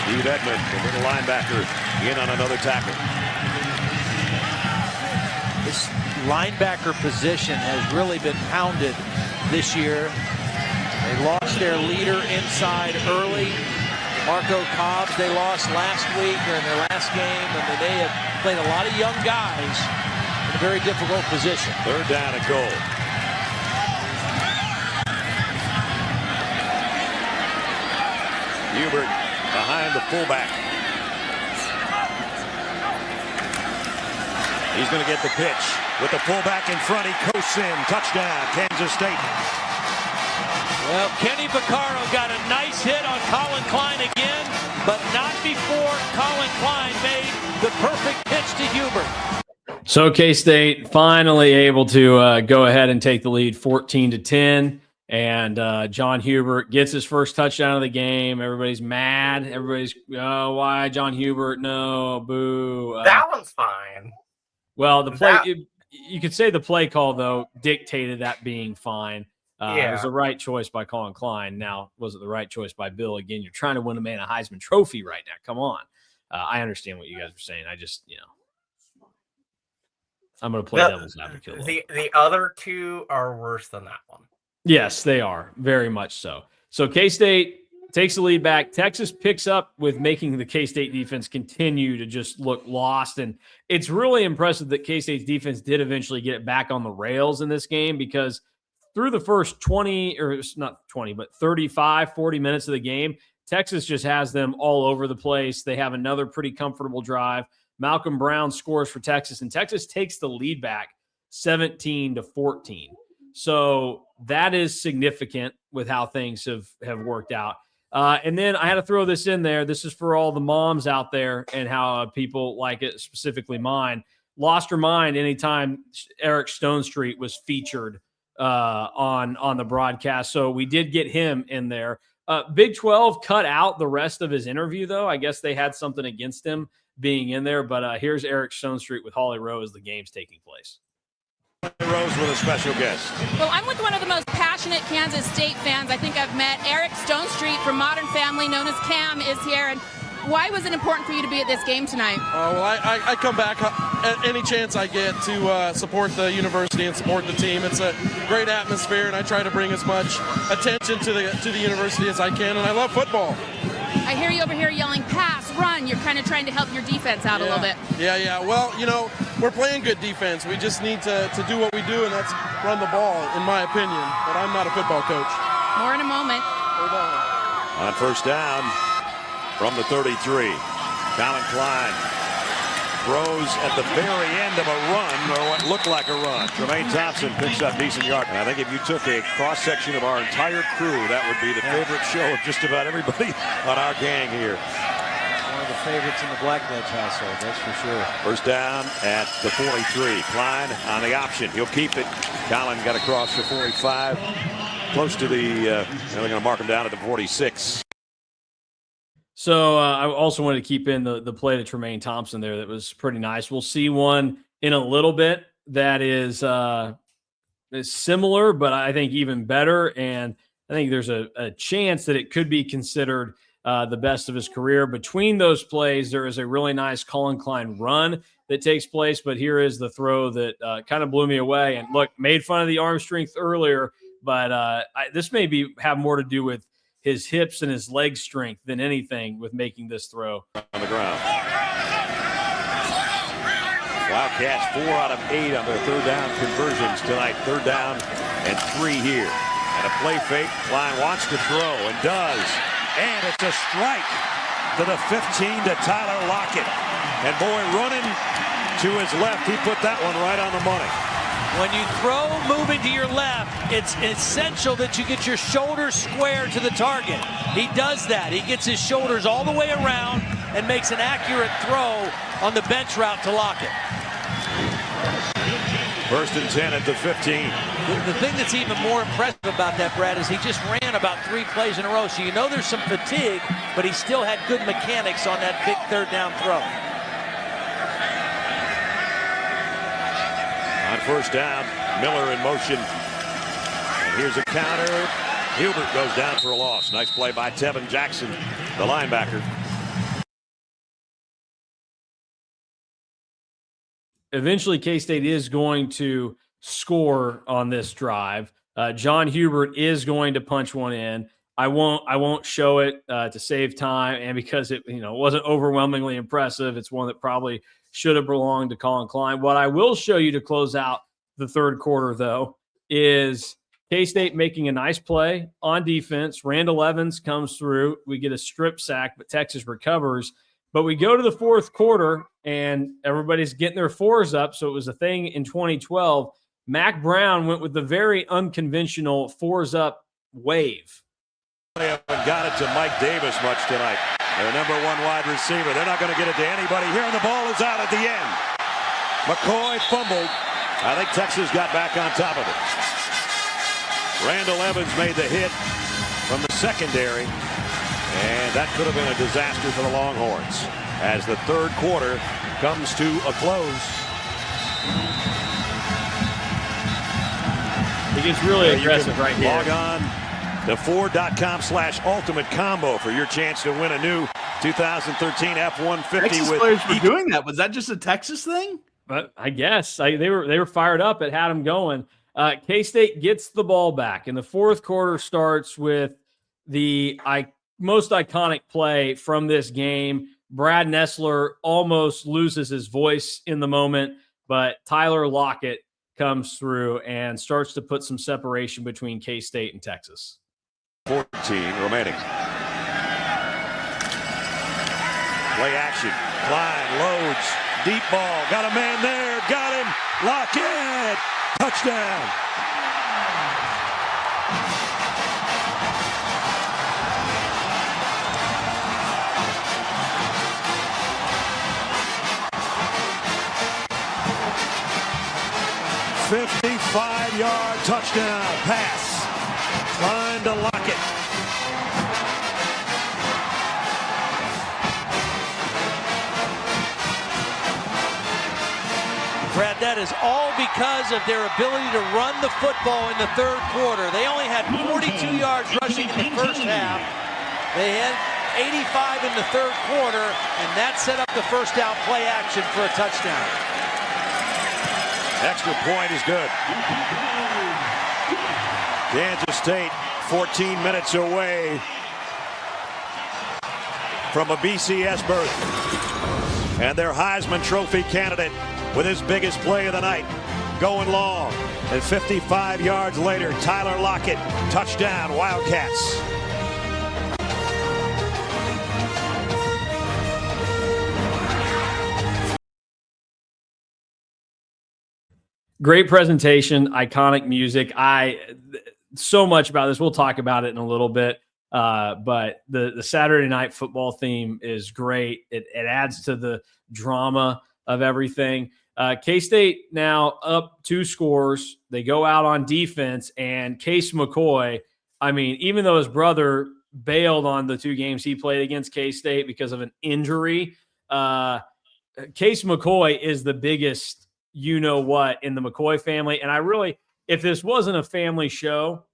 Steve Edmond, the little linebacker, in on another tackle. This linebacker position has really been pounded this year. They lost their leader inside early. Marco Cobbs, they lost last week or in their last game, and they have played a lot of young guys in a very difficult position. Third down and goal. Hubert behind the fullback. He's going to get the pitch with the fullback in front. He coasts in. Touchdown, Kansas State. Well, Kenny Vaccaro got a nice hit on Colin Klein again, but not before Colin Klein made the perfect pitch to Hubert. So K-State finally able to go ahead and take the lead 14-10. And John Hubert gets his first touchdown of the game. Everybody's mad. Everybody's, oh, why John Hubert? No, boo. That one's fine. Well, the play, you could say the play call, though, dictated that being fine. It was the right choice by Colin Klein. Now, was it the right choice by Bill? Again, you're trying to win a man a Heisman Trophy right now. Come on. I understand what you guys are saying. I just, I'm going to play devil's advocate. The other 2 are worse than that one. Yes, they are. Very much so. So K-State takes the lead back. Texas picks up with making the K-State defense continue to just look lost. And it's really impressive that K-State's defense did eventually get it back on the rails in this game, because through the first 20, or it's not 20, but 35, 40 minutes of the game, Texas just has them all over the place. They have another pretty comfortable drive. Malcolm Brown scores for Texas, and Texas takes the lead back 17-14. So that is significant with how things have worked out. And then I had to throw this in there. This is for all the moms out there and how people like it, specifically mine. Lost her mind anytime Eric Stonestreet was featured on the broadcast. So we did get him in there. Big 12 cut out the rest of his interview, though. I guess they had something against him being in there. But here's Eric Stonestreet with Holly Rowe as the game's taking place. Rose with a special guest. Well, I'm with one of the most passionate Kansas State fans I think I've met. Eric Stonestreet from Modern Family, known as Cam, is here. And why was it important for you to be at this game tonight? Well, I come back at any chance I get to support the university and support the team. It's a great atmosphere, and I try to bring as much attention to the university as I can, and I love football. I hear you over here yelling, pass, run. You're kind of trying to help your defense out a little bit. Yeah. Well, we're playing good defense. We just need to do what we do, and that's run the ball, in my opinion. But I'm not a football coach. More in a moment. Hold on. On first down from the 33, Klein throws at the very end of a run, or what looked like a run. Tremaine Thompson picks up decent yard. And I think if you took a cross-section of our entire crew, that would be the favorite show of just about everybody on our gang here. One of the favorites in the Blackledge household, that's for sure. First down at the 43. Klein on the option. He'll keep it. Colin got across the 45. Close to they're going to mark him down at the 46. So I also wanted to keep in the play to Tremaine Thompson there. That was pretty nice. We'll see one in a little bit that is similar, but I think even better. And I think there's a chance that it could be considered the best of his career. Between those plays, there is a really nice Klein run that takes place. But here is the throw that kind of blew me away. And look, made fun of the arm strength earlier, but this may have more to do with his hips and his leg strength than anything with making this throw. On the ground. Wildcats 4 out of 8 on their third down conversions tonight. Third down and 3 here. And a play fake. Klein wants to throw and does. And it's a strike to the 15 to Tyler Lockett. And boy, running to his left, he put that one right on the money. When you throw moving to your left, it's essential that you get your shoulders square to the target. He does that. He gets his shoulders all the way around and makes an accurate throw on the bench route to Lockett. First and 10 at the 15. The thing that's even more impressive about that, Brad, is he just ran about 3 plays in a row. So you know there's some fatigue, but he still had good mechanics on that big third down throw. On first down, Miller in motion. And here's a counter. Hubert goes down for a loss. Nice play by Tevin Jackson, the linebacker. Eventually, K-State is going to score on this drive. John Hubert is going to punch one in. I won't show it to save time, and because it wasn't overwhelmingly impressive. It's one that probably should have belonged to Colin Klein. What I will show you to close out the third quarter, though, is K-State making a nice play on defense. Randall Evans comes through. We get a strip sack, but Texas recovers. But we go to the fourth quarter, and everybody's getting their fours up. So it was a thing in 2012. Mac Brown went with the very unconventional fours up wave. They haven't got it to Mike Davis much tonight. Their number 1 wide receiver. They're not going to get it to anybody here, and the ball is out at the end. McCoy fumbled. I think Texas got back on top of it. Randall Evans made the hit from the secondary, and that could have been a disaster for the Longhorns as the third quarter comes to a close. He gets really aggressive right here. Log on to Ford.com/ultimate combo for your chance to win a new 2013 F-150. Texas players were doing that. Was that just a Texas thing? But I guess they were fired up. It had them going. K-State gets the ball back, and the fourth quarter starts with the most iconic play from this game. Brad Nessler almost loses his voice in the moment, but Tyler Lockett comes through and starts to put some separation between K-State and Texas. 14 remaining. Play action. Klein loads. Deep ball. Got a man there. Got him. Lockett. Touchdown. "55-yard touchdown pass. Klein to Lockett." Brad, that is all because of their ability to run the football in the third quarter. They only had 42 yards rushing in the first half. They had 85 in the third quarter, and that set up the first down play action for a touchdown. Extra point is good. Kansas State 14 minutes away from a BCS berth. And their Heisman Trophy candidate with his biggest play of the night, going long. And 55 yards later, Tyler Lockett, touchdown, Wildcats. Great presentation, iconic music. So much about this. We'll talk about it in a little bit. But the Saturday night football theme is great. It adds to the drama of everything. K-State now up 2 scores. They go out on defense, and Case McCoy, I mean, even though his brother bailed on the 2 games he played against K-State because of an injury, Case McCoy is the biggest you-know-what in the McCoy family. And if this wasn't a family show,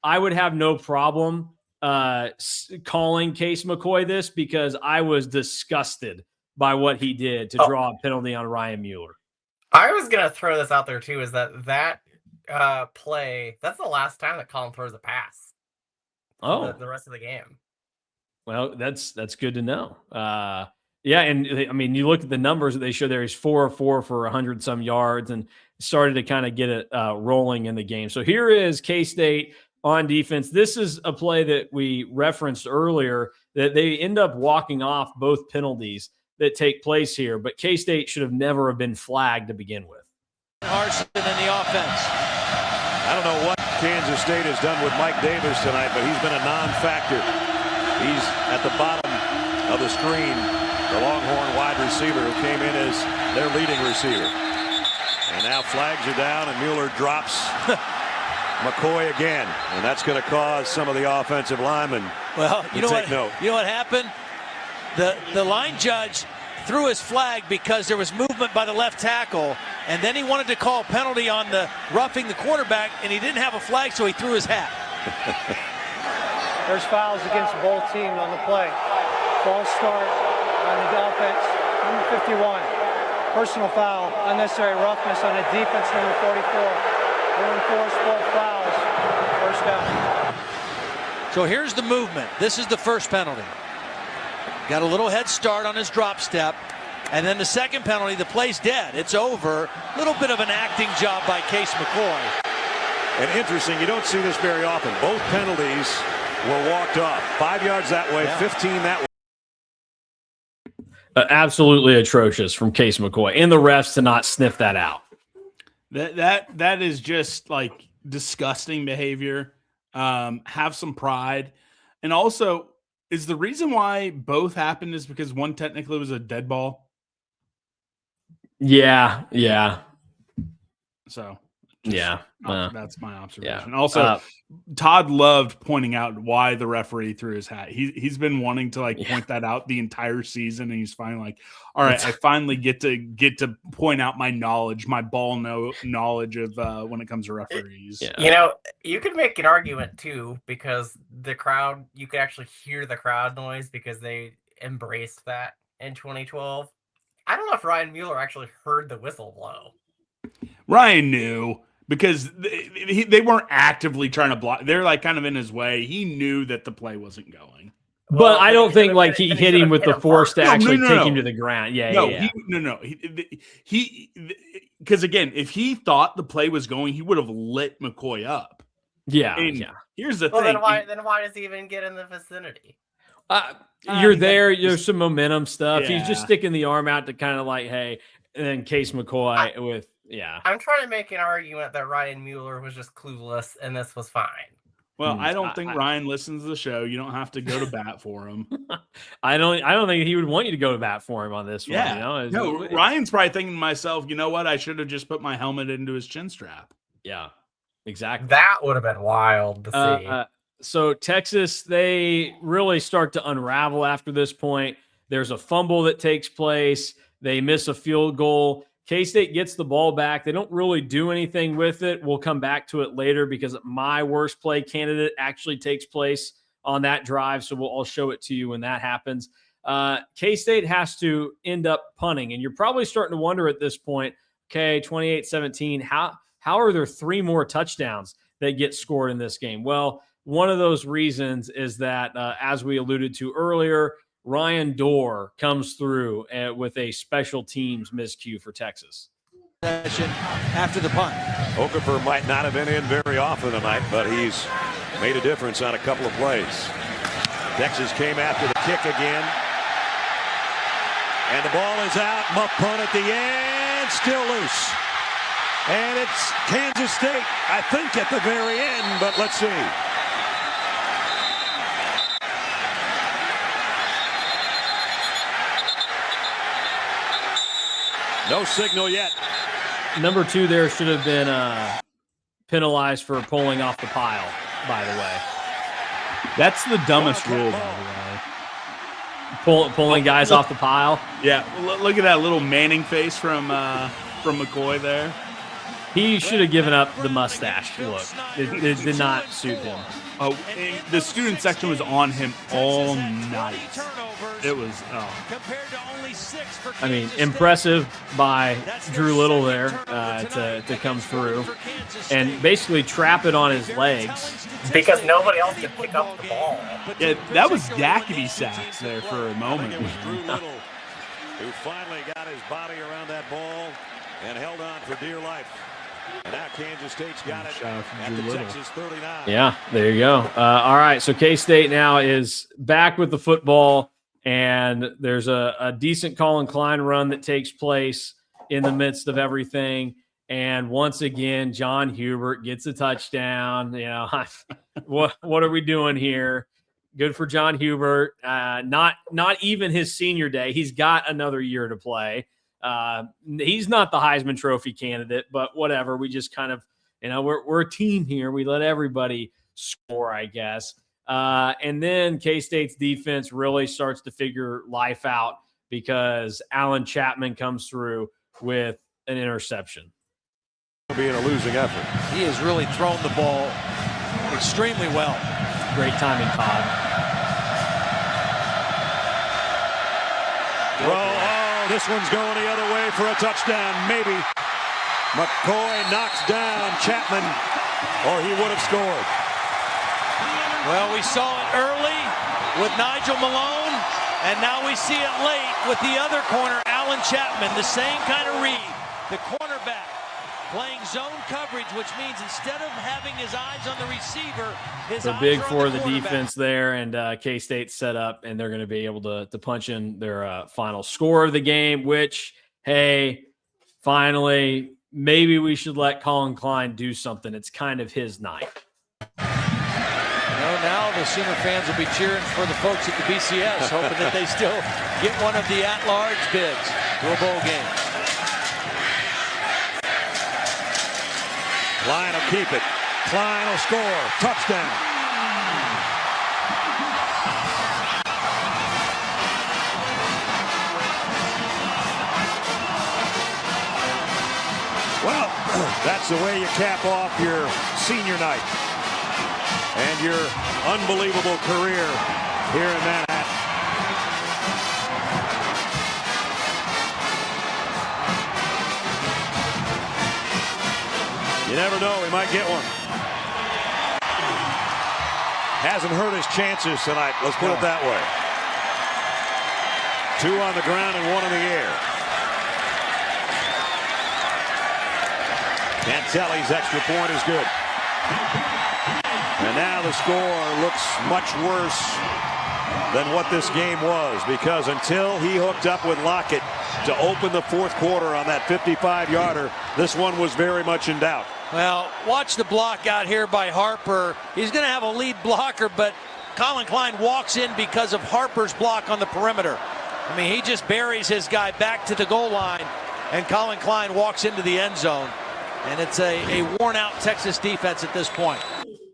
I would have no problem calling Case McCoy this, because I was disgusted by what he did to draw a penalty on Ryan Mueller. I was going to throw this out there too, is that play, that's the last time that Colin throws a pass. Oh, the rest of the game. Well, that's good to know. Yeah, and I mean, you look at the numbers that they show there. He's 4 of 4 for 100 some yards, and started to kind of get it rolling in the game. So here is K-State on defense. This is a play that we referenced earlier, that they end up walking off both penalties that take place here, but K-State should have never have been flagged to begin with. Harsin in the offense. I don't know what Kansas State has done with Mike Davis tonight, but he's been a non-factor. He's at the bottom of the screen, the Longhorn wide receiver who came in as their leading receiver. And now flags are down, and Mueller drops McCoy again, and that's going to cause some of the offensive linemen to take note. You know what happened? The line judge threw his flag because there was movement by the left tackle, and then he wanted to call penalty on the roughing the quarterback, and he didn't have a flag, so he threw his hat. There's fouls against both teams on the play. False start on the offense, number 51. Personal foul, unnecessary roughness on the defense, number 44. We're enforced both fouls. First down. So here's the movement. This is the first penalty. Got a little head start on his drop step. And then the second penalty, the play's dead. It's over. A little bit of an acting job by Case McCoy. And interesting, you don't see this very often. Both penalties were walked off. 5 yards that way, 15 that way. Absolutely atrocious from Case McCoy and the refs to not sniff that out. That is just like disgusting behavior. Have some pride. And also, is the reason why both happened is because one technically was a dead ball? Yeah. So, that's my observation. Yeah. Also, Todd loved pointing out why the referee threw his hat. He's been wanting to point that out the entire season, and he's finally like, all right, I finally get to point out my knowledge, my ball knowledge of when it comes to referees. Yeah. You know, you could make an argument too, because the crowd, you could actually hear the crowd noise because they embraced that in 2012. I don't know if Ryan Mueller actually heard the whistle blow. Ryan knew, because they weren't actively trying to block. They're like kind of in his way. He knew that the play wasn't going. But I don't think like he hit him with the force to actually take him no. to the ground. Yeah, No, yeah. He because again, if he thought the play was going, he would have lit McCoy up. Yeah, and yeah. Here's the Well, thing. then why does he even get in the vicinity? You're there. There's some momentum stuff. Yeah. He's just sticking the arm out to kind of like, hey, and then Case McCoy I'm trying to make an argument that Ryan Mueller was just clueless and this was fine. Well, I don't think Ryan listens to the show. You don't have to go to bat for him. I don't think he would want you to go to bat for him on this one. You know? No, Ryan's probably thinking to myself, you know what? I should have just put my helmet into his chin strap. Yeah, exactly. That would have been wild to see. So Texas, they really start to unravel after this point. There's a fumble that takes place. They miss a field goal. K-State gets the ball back. They don't really do anything with it. We'll come back to it later because my worst play candidate actually takes place on that drive. So I'll show it to you when that happens. K-State has to end up punting. And you're probably starting to wonder at this point, okay, 28-17, how are there 3 more touchdowns that get scored in this game? Well, one of those reasons is that, as we alluded to earlier, Ryan Dorr comes through with a special teams miscue for Texas. After the punt. Okafor might not have been in very often tonight, but he's made a difference on a couple of plays. Texas came after the kick again. And the ball is out. Muff punt at the end. Still loose. And it's Kansas State, I think, at the very end, but let's see. No signal yet. Number 2 there should have been penalized for pulling off the pile, by the way. That's the dumbest rule, by the way. Pulling guys off the pile. Yeah, look at that little Manning face from McCoy there. He should have given up the mustache look. It did not suit him. Oh, the student section was on him all night. It was, I mean, impressive by Drew Little there to come through and basically trap it on his legs. Because nobody else could pick up the ball. Yeah, that was yakety sacks there for a moment. Drew Little, who finally got his body around that ball and held on for dear life. And now Kansas State's got it at the Texas 39. Yeah, there you go. All right, so K-State now is back with the football, and there's a decent Klein run that takes place in the midst of everything. And once again, John Hubert gets a touchdown. You know, what are we doing here? Good for John Hubert. Not even his senior day. He's got another year to play. He's not the Heisman Trophy candidate, but whatever. We just kind of, we're a team here. We let everybody score, I guess. And then K-State's defense really starts to figure life out because Alan Chapman comes through with an interception. Being a losing effort. He has really thrown the ball extremely well. Great timing, Todd. Well, this one's going the other way for a touchdown, maybe. McCoy knocks down Chapman, or he would have scored. Well, we saw it early with Nigel Malone, and now we see it late with the other corner, Alan Chapman. The same kind of read. The cornerback playing zone coverage, which means instead of having his eyes on the receiver, his eyes big are on for the defense there, and K-State set up, and they're going to be able to punch in their final score of the game, which, hey, finally, maybe we should let Colin Klein do something. It's kind of his night. Now the Sooner fans will be cheering for the folks at the BCS, hoping that they still get one of the at-large bids to a bowl game. Klein will keep it. Klein will score. Touchdown. Well, that's the way you cap off your senior night and your unbelievable career here in Manhattan. You never know, we might get one. hasn't hurt his chances tonight. Let's put it that way. 2 on the ground and 1 in the air. Cantelli's extra point is good. And now the score looks much worse than what this game was, because until he hooked up with Lockett to open the fourth quarter on that 55-yarder, this one was very much in doubt. Well, watch the block out here by Harper. He's going to have a lead blocker, but Colin Klein walks in because of Harper's block on the perimeter. I mean, he just buries his guy back to the goal line, and Colin Klein walks into the end zone. And it's a worn-out Texas defense at this point.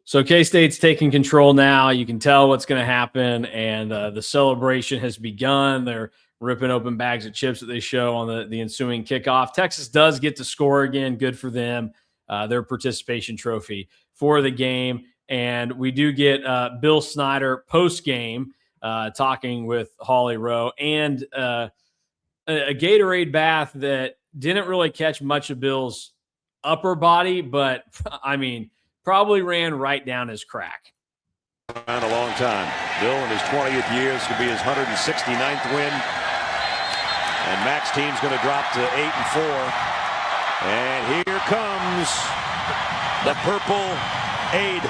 So K-State's taking control now. You can tell what's going to happen, and the celebration has begun. They're ripping open bags of chips that they show on the ensuing kickoff. Texas does get to score again. Good for them. Their participation trophy for the game. And we do get Bill Snyder post-game talking with Holly Rowe, and a Gatorade bath that didn't really catch much of Bill's upper body, but I mean, probably ran right down his crack. Around a long time. Bill in his 20th year, this could be his 169th win. And Mac's team's going to drop to 8-4. And here comes the purple aid.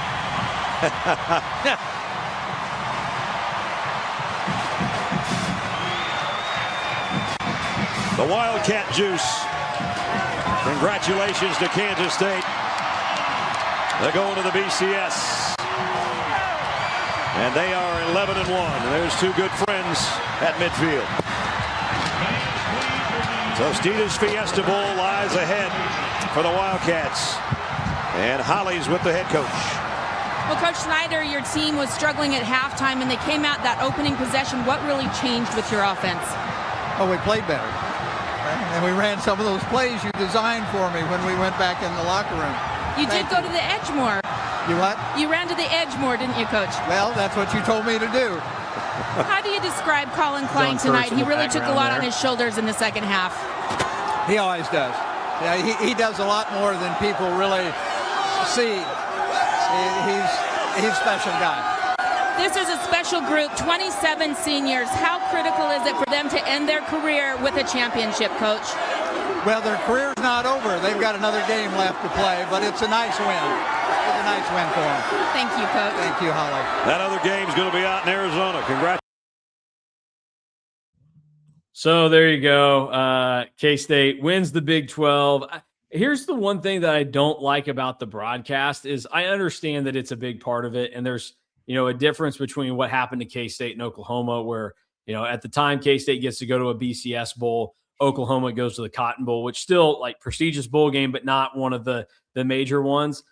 The Wildcat juice. Congratulations to Kansas State. They're going to the BCS. And they are 11-1. And there's 2 good friends at midfield. Tostitos Fiesta Bowl lies ahead for the Wildcats. And Holly's with the head coach. Well, Coach Snyder, your team was struggling at halftime, and they came out that opening possession. What really changed with your offense? Oh, we played better. And we ran some of those plays you designed for me when we went back in the locker room. You did go to the edge more. You what? You ran to the edge more, didn't you, Coach? Well, that's what you told me to do. How do you describe Colin Klein tonight? He really took a lot on his shoulders in the second half. He always does. Yeah, he does a lot more than people really see. He's a special guy. This is a special group, 27 seniors. How critical is it for them to end their career with a championship, Coach? Well, their career's not over. They've got another game left to play, but it's a nice win. It's a nice win for them. Thank you, Coach. Thank you, Holly. That other game's going to be out in Arizona. Congrats. So there you go. K-State wins the Big 12. Here's the one thing that I don't like about the broadcast is I understand that it's a big part of it, and there's a difference between what happened to K-State and Oklahoma, where at the time K-State gets to go to a BCS bowl, Oklahoma goes to the Cotton Bowl, which still like prestigious bowl game, but not one of the major ones.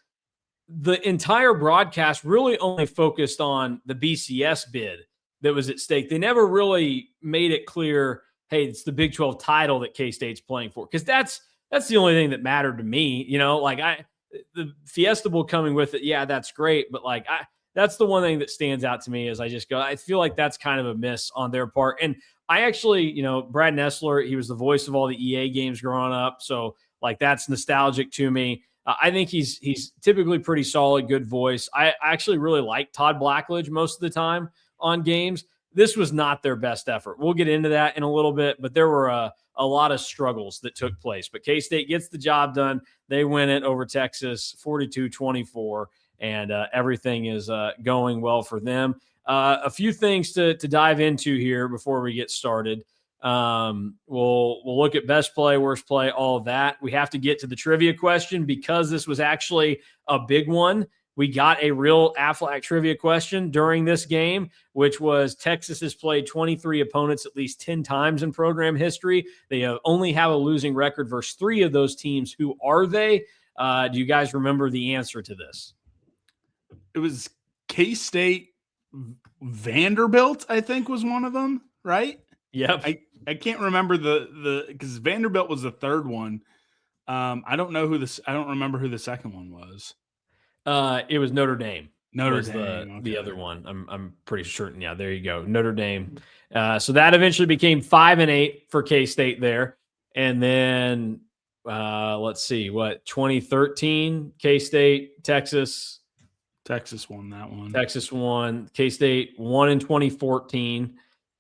The entire broadcast really only focused on the BCS bid that was at stake. They never really made it clear, hey, it's the Big 12 title that K-State's playing for, because that's the only thing that mattered to me. The Fiesta Bowl coming with it, yeah, that's great, but that's the one thing that stands out to me is I feel like that's kind of a miss on their part. And I actually, Brad Nessler, he was the voice of all the EA games growing up. So that's nostalgic to me. I think he's typically pretty solid, good voice. I actually really like Todd Blackledge most of the time on games. This was not their best effort. We'll get into that in a little bit, but there were a lot of struggles that took place. But K-State gets the job done. They win it over Texas 42-24. And everything is going well for them. A few things to dive into here before we get started. We'll look at best play, worst play, all of that. We have to get to the trivia question because this was actually a big one. We got a real Aflac trivia question during this game, which was Texas has played 23 opponents at least 10 times in program history. They only have a losing record versus 3 of those teams. Who are they? Do you guys remember the answer to this? It was K-State Vanderbilt, I think, was one of them, right? Yep. I can't remember because Vanderbilt was the third one. I don't remember who the second one was. It was Notre Dame. Notre Dame, the other one. I'm pretty certain. Yeah, there you go. Notre Dame. So that eventually became 5-8 for K-State there. And then let's see, 2013, K-State, Texas. Texas won that one. Texas won. K-State won in 2014.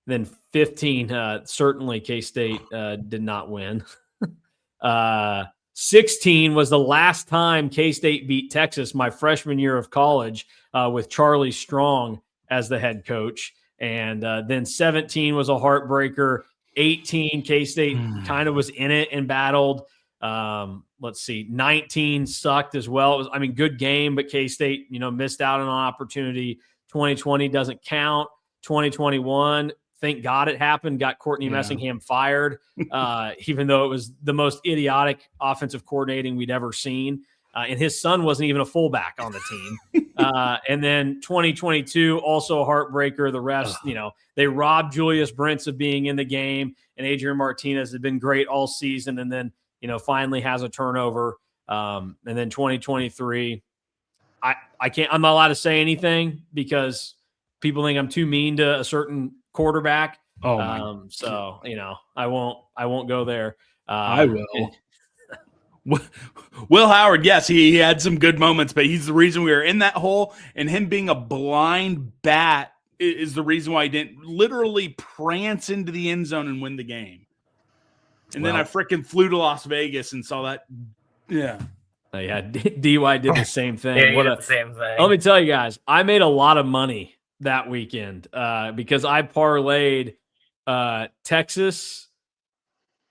Then 15, certainly K-State did not win. 16 was the last time K-State beat Texas my freshman year of college with Charlie Strong as the head coach. And then 17 was a heartbreaker. 18, K-State kind of was in it and battled. Let's see, 19 sucked as well. It was, good game, but K-State, missed out on an opportunity. 2020 doesn't count. 2021, thank God it happened, got Courtney Messingham fired, even though it was the most idiotic offensive coordinating we'd ever seen. And his son wasn't even a fullback on the team. And then 2022, also a heartbreaker. The refs, they robbed Julius Brents of being in the game, and Adrian Martinez had been great all season, and then, finally has a turnover. And then 2023, I'm not allowed to say anything because people think I'm too mean to a certain quarterback. So, I won't go there. I will. Will Howard, yes, he had some good moments, but he's the reason we were in that hole, and him being a blind bat is the reason why he didn't literally prance into the end zone and win the game. And then I freaking flew to Las Vegas and saw that. Yeah. DY did the same thing. The same thing. Let me tell you guys, I made a lot of money that weekend because I parlayed Texas.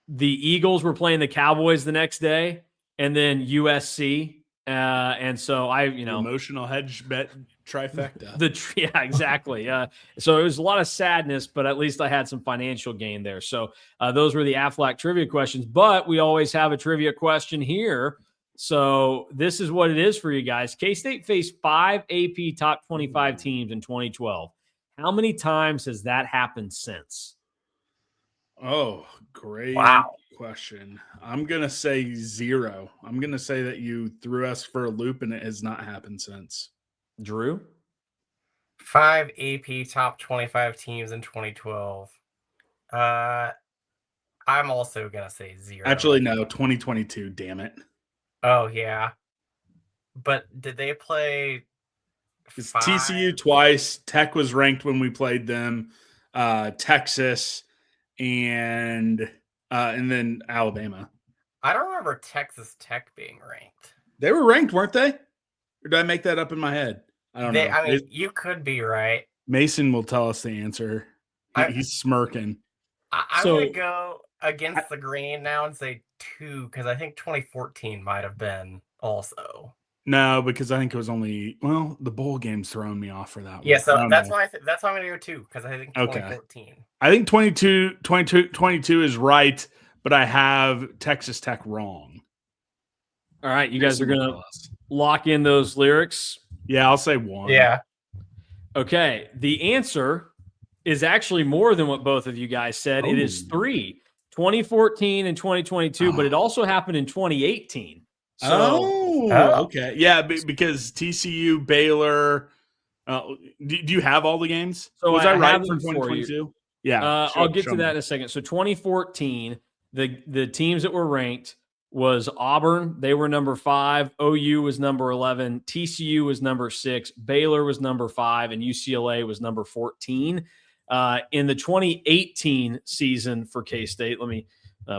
The Eagles were playing the Cowboys the next day, and then USC. And so emotional hedge bet trifecta. Exactly. So it was a lot of sadness, but at least I had some financial gain there. So those were the Aflac trivia questions, but we always have a trivia question here. So this is what it is for you guys. K-State faced 5 AP top 25 teams in 2012. How many times has that happened since? Oh, great question. I'm going to say 0. I'm going to say that you threw us for a loop and it has not happened since. Drew? 5 AP top 25 teams in 2012. I'm also going to say 0. Actually, no, 2022, damn it. Oh, yeah. But did they play It's TCU twice. Tech was ranked when we played them. Texas and then Alabama. I don't remember Texas Tech being ranked. They were ranked, weren't they? Or did I make that up in my head? I don't know. You could be right. Mason will tell us the answer. He's smirking. I'm going to go against the grain now and say 2, because I think 2014 might have been also. No, because I think it was only the bowl game's throwing me off for that one. Yeah, so that's why I'm going to go 2, because I think 2014. Okay. I think 22 is right, but I have Texas Tech wrong. All right, you guys are going to lock in those lyrics? Yeah, I'll say 1. Yeah. Okay, the answer is actually more than what both of you guys said. It is 3, 2014 and 2022, but it also happened in 2018. So, okay. Yeah, because TCU, Baylor. Do you have all the games? So was I right for 2022? Yeah. I'll get to that in a second. So 2014, the teams that were ranked was Auburn. They were number 5. OU was number 11. TCU was number 6. Baylor was number 5. And UCLA was number 14. In the 2018 season for K-State, let me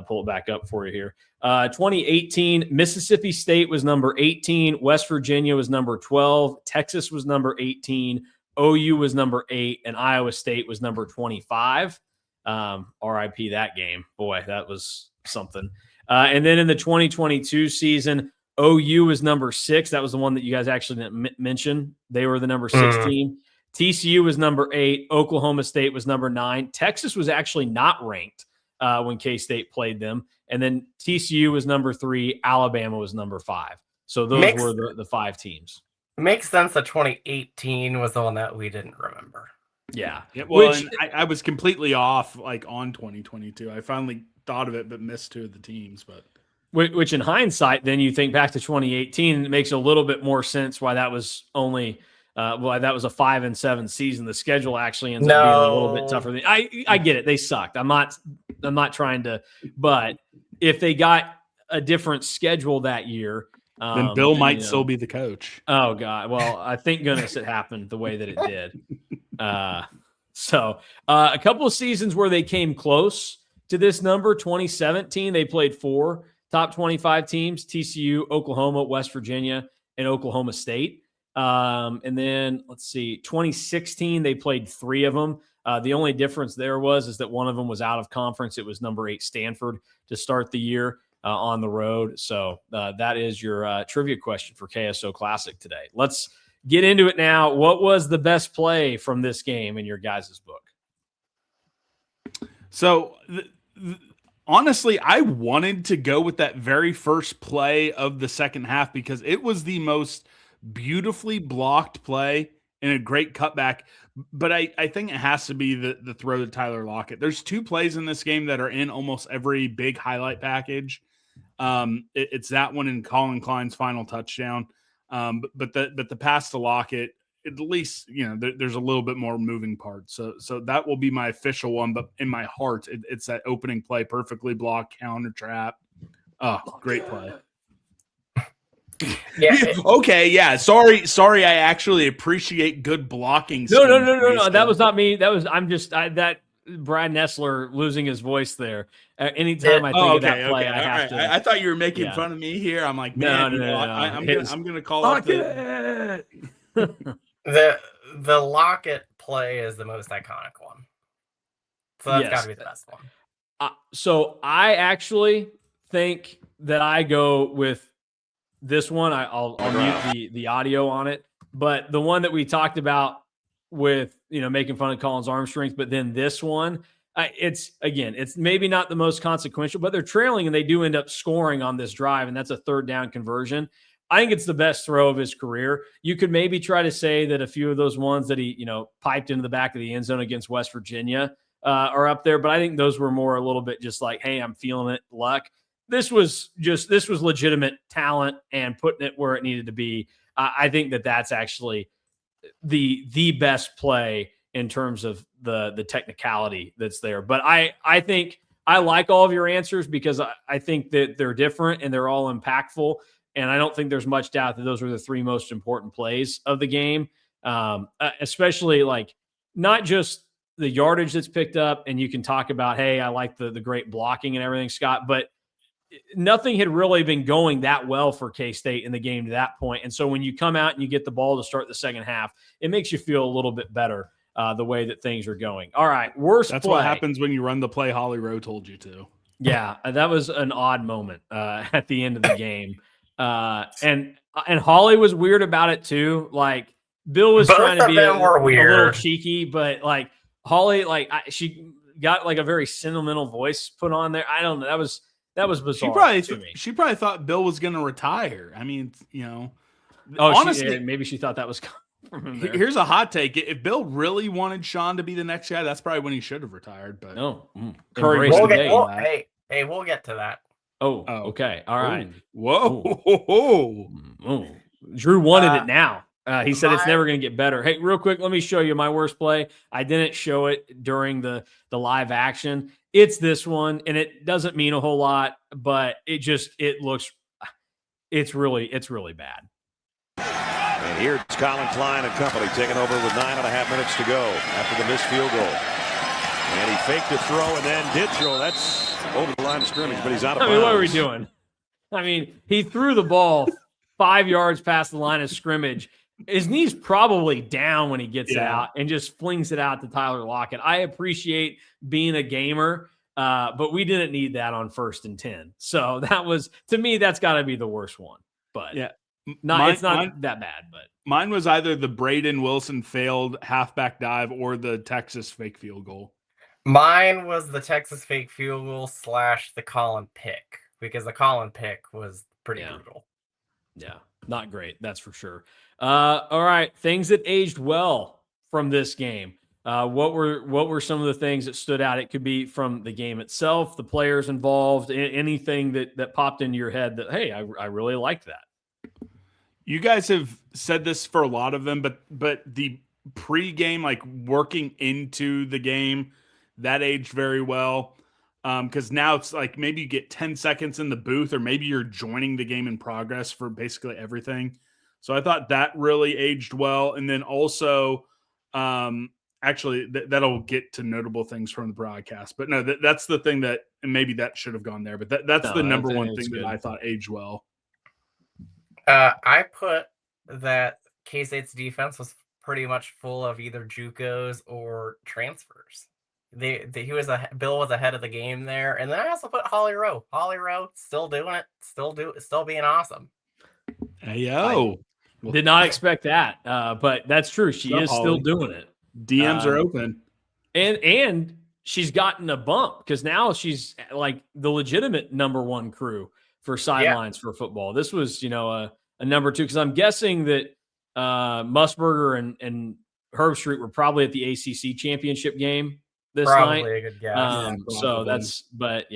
pull it back up for you here. 2018, Mississippi State was number 18. West Virginia was number 12. Texas was number 18. OU was number 8. And Iowa State was number 25. RIP that game. Boy, that was something. And then in the 2022 season, OU was number 6. That was the one that you guys actually didn't mention. They were the number 6 team. TCU was number 8. Oklahoma State was number 9. Texas was actually not ranked when K-State played them. And then TCU was number 3. Alabama was number 5. So those were the 5 teams. It makes sense that 2018 was the one that we didn't remember. Yeah. Well, I was completely off on 2022. I finally thought of it, but missed 2 of the teams. But which in hindsight, then you think back to 2018, it makes a little bit more sense why that was only why that was a 5-7 season. The schedule actually ends up being a little bit tougher than I get it. They sucked. I'm not trying to, but if they got a different schedule that year, Then Bill might still be the coach. Oh God. Well, I thank goodness it happened the way that it did. So a couple of seasons where they came close to this number. 2017, they played 4 top 25 teams: TCU, Oklahoma, West Virginia, and Oklahoma State. And then let's see, 2016, they played 3 of them. The only difference there is that one of them was out of conference. It was number 8 Stanford to start the year on the road. So that is your trivia question for KSO Classic today. Let's get into it now. What was the best play from this game in your guys' book? So honestly, I wanted to go with that very first play of the second half because it was the most beautifully blocked play and a great cutback. But I think it has to be the throw to Tyler Lockett. There's 2 plays in this game that are in almost every big highlight package. It's that one in Colin Klein's final touchdown. But the pass to Lockett, at least, there's a little bit more moving parts. So that will be my official one. But in my heart, it's that opening play, perfectly blocked counter trap. Oh, great play. Yeah. Okay. Yeah. Sorry. I actually appreciate good blocking. No. That was not me. That Brad Nessler losing his voice there. Anytime I think of that play, I have to. I thought you were making fun of me here. I'm like, man, no. I'm going to call out the Lockett play is the most iconic one. So that's got to be the best one. So I actually think that I go with this one. I'll mute the audio on it, but the one that we talked about with making fun of Colin's arm strength, but then this one, it's maybe not the most consequential, but they're trailing and they do end up scoring on this drive, and that's a 3rd down conversion. I think it's the best throw of his career. You could maybe try to say that a few of those ones that he piped into the back of the end zone against West Virginia are up there, but I think those were more a little bit just like, hey, I'm feeling it, luck. This was legitimate talent and putting it where it needed to be. I think that's actually the best play in terms of the technicality that's there. But I think I like all of your answers because I think that they're different and they're all impactful. And I don't think there's much doubt that those were the 3 most important plays of the game, especially like not just the yardage that's picked up. And you can talk about, hey, I like the great blocking and everything, Scott, but nothing had really been going that well for K-State in the game to that point. And so when you come out and you get the ball to start the second half, it makes you feel a little bit better the way that things are going. All right, That's play. What happens when you run the play Holly Rowe told you to. Yeah, that was an odd moment at the end of the game. And Holly was weird about it too. Like Bill was trying to be a little cheeky, but like Holly, she got like a very sentimental voice put on there. I don't know. That was bizarre. She probably thought Bill was going to retire. I mean, honestly, maybe she thought that was from him there. Here's a hot take: if Bill really wanted Sean to be the next guy, that's probably when he should have retired. But no, we'll get to that. Oh, okay, all right. Whoa. Drew wanted it now. He said it's never going to get better. Hey, real quick, let me show you my worst play. I didn't show it during the live action. It's this one, and it doesn't mean a whole lot, but it's really bad. And here's Colin Klein and company taking over with 9.5 minutes to go after the missed field goal. And he faked the throw and then did throw. That's over the line of scrimmage, but he's out of bounds. What are we doing? He threw the ball 5 yards past the line of scrimmage. His knee's probably down when he gets it out and just flings it out to Tyler Lockett. I appreciate being a gamer, but we didn't need that on 1st and 10. So that was, to me, that's got to be the worst one. But it's not that bad. But mine was either the Braden Wilson failed halfback dive or the Texas fake field goal. Mine was the Texas fake field goal / the Colin pick, because the Colin pick was pretty brutal. Yeah, not great. That's for sure. All right, things that aged well from this game. What were some of the things that stood out? It could be from the game itself, the players involved, anything that popped into your head that, hey, I really liked that. You guys have said this for a lot of them, but the pregame, like working into the game, that aged very well. Because now it's like maybe you get 10 seconds in the booth, or maybe you're joining the game in progress for basically everything. So I thought that really aged well. And then also, actually, that'll get to notable things from the broadcast. But no, that's the thing that, and maybe that should have gone there. But that's the number one thing that I thought aged well. I put that K-State's defense was pretty much full of either JUCOs or transfers. Bill was ahead of the game there, and then I also put Holly Rowe. Holly Rowe still doing it, still being awesome. Hey yo, did not expect that, but that's true. She is still doing it. DMs are open, and she's gotten a bump because now she's like the legitimate number one crew for sidelines for football. This was a number two, because I'm guessing that Musburger and Herbstreit were probably at the ACC championship game this night. A good guess. So that's, but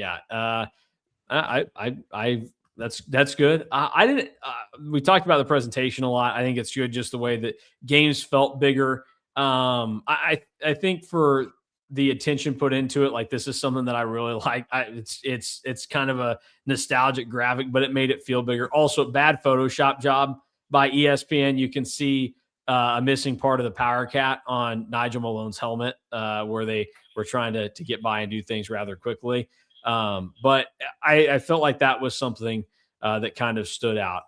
that's good. I didn't. We talked about the presentation a lot. I think it's good, just the way that games felt bigger. I think for the attention put into it, like, this is something that I really like. It's kind of a nostalgic graphic, but it made it feel bigger. Also, bad Photoshop job by ESPN. You can see a missing part of the Power Cat on Nigel Malone's helmet, where they were trying to get by and do things rather quickly. But I felt like that was something that kind of stood out.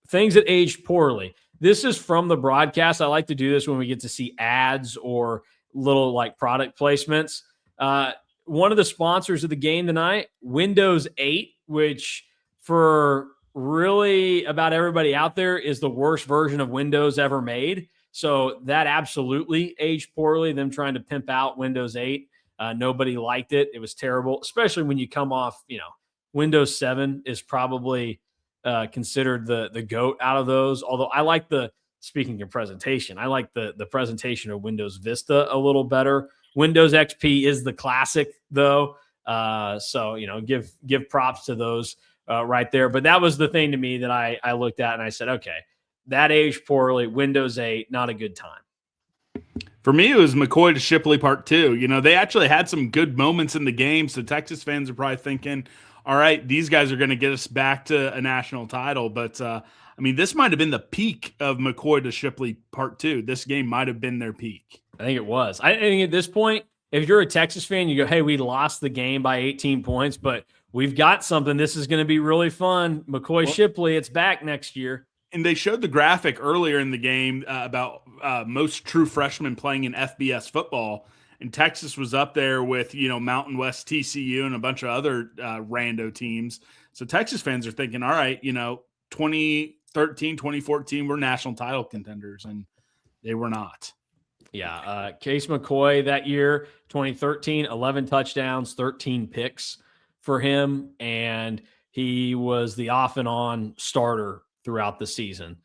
Things that aged poorly. This is from the broadcast. I like to do this when we get to see ads or little like product placements. One of the sponsors of the game tonight, Windows 8, which for really about everybody out there is the worst version of Windows ever made. So that absolutely aged poorly, them trying to pimp out Windows 8. Nobody liked it. It was terrible, especially when you come off, Windows 7 is probably considered the GOAT out of those. Although I like speaking of presentation, I like the presentation of Windows Vista a little better. Windows XP is the classic though. So, give props to those right there. But that was the thing to me that I looked at and I said, okay, that aged poorly. Windows 8, not a good time. For me, it was McCoy to Shipley Part 2. They actually had some good moments in the game. So Texas fans are probably thinking, all right, these guys are going to get us back to a national title. But, this might have been the peak of McCoy to Shipley Part 2. This game might have been their peak. I think it was. I think at this point, if you're a Texas fan, you go, hey, we lost the game by 18 points, but we've got something. This is going to be really fun. McCoy Shipley, it's back next year. And they showed the graphic earlier in the game about most true freshmen playing in FBS football. And Texas was up there with, Mountain West TCU and a bunch of other rando teams. So Texas fans are thinking, all right, 2013, 2014, we're national title contenders. And they were not. Yeah. Case McCoy that year, 2013, 11 touchdowns, 13 picks for him. And he was the off and on starter throughout the season.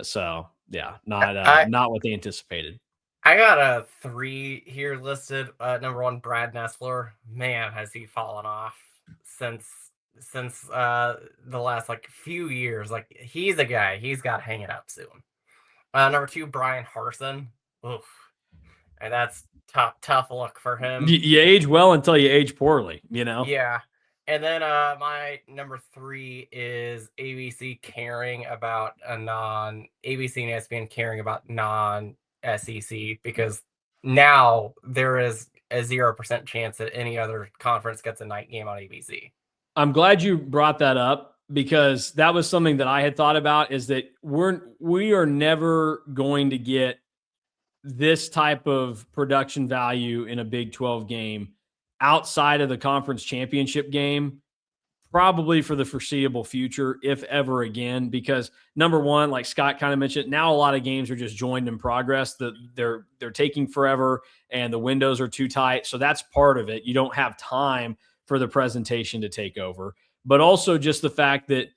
So yeah, not what they anticipated. I got a 3 here listed. Number 1, Brad Nessler. Man, has he fallen off since the last few years. He's a guy. He's got hanging up soon. Number 2, Brian Harsin. Oof. And that's tough look for him. You age well until you age poorly, Yeah. And then my number 3 is ABC caring about ABC and ESPN caring about non-SEC, because now there is a 0% chance that any other conference gets a night game on ABC. I'm glad you brought that up, because that was something that I had thought about, is that we are never going to get this type of production value in a Big 12 game outside of the conference championship game, probably for the foreseeable future, if ever again, because number one, like Scott kind of mentioned, now a lot of games are just joined in progress, that they're taking forever and the windows are too tight. So that's part of it. You don't have time for the presentation to take over, but also just the fact that,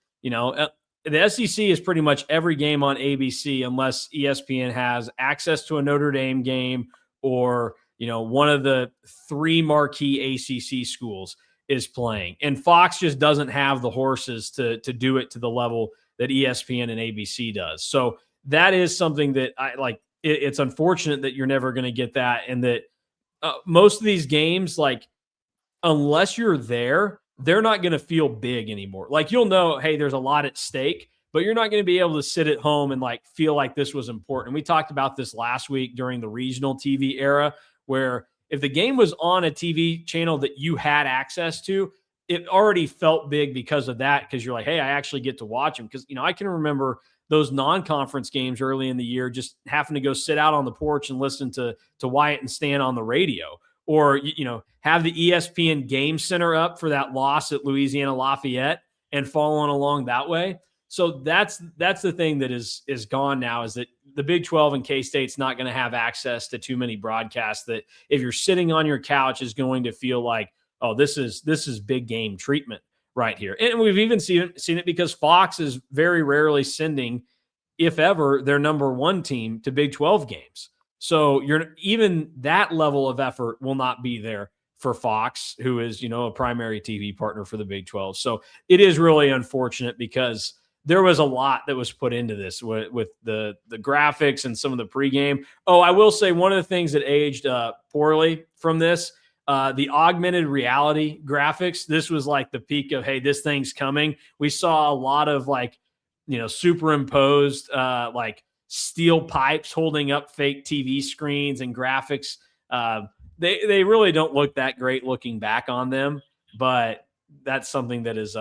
the SEC is pretty much every game on ABC, unless ESPN has access to a Notre Dame game or, one of the 3 marquee ACC schools is playing. And Fox just doesn't have the horses to do it to the level that ESPN and ABC does. So that is something that I like. It's unfortunate that you're never going to get that. And that most of these games, unless you're there, they're not going to feel big anymore. Like, you'll know, hey, there's a lot at stake, but you're not going to be able to sit at home and like feel like this was important. We talked about this last week during the regional TV era, where if the game was on a TV channel that you had access to, it already felt big because of that, because you're like, hey, I actually get to watch them. Because, I can remember those non-conference games early in the year, just having to go sit out on the porch and listen to Wyatt and Stan on the radio, or, have the ESPN Game Center up for that loss at Louisiana Lafayette and following along that way. So that's the thing that is gone now, is that the Big 12 and K-State's not going to have access to too many broadcasts that if you're sitting on your couch is going to feel like, oh, this is big game treatment right here. And we've even seen it because Fox is very rarely sending, if ever, their number one team to Big 12 games. So even that level of effort will not be there for Fox, who is, a primary TV partner for the Big 12. So it is really unfortunate, because there was a lot that was put into this with the graphics and some of the pregame. Oh, I will say one of the things that aged poorly from this, the augmented reality graphics. This was like the peak of, hey, this thing's coming. We saw a lot of superimposed like steel pipes holding up fake TV screens and graphics. They really don't look that great looking back on them, but that's something that is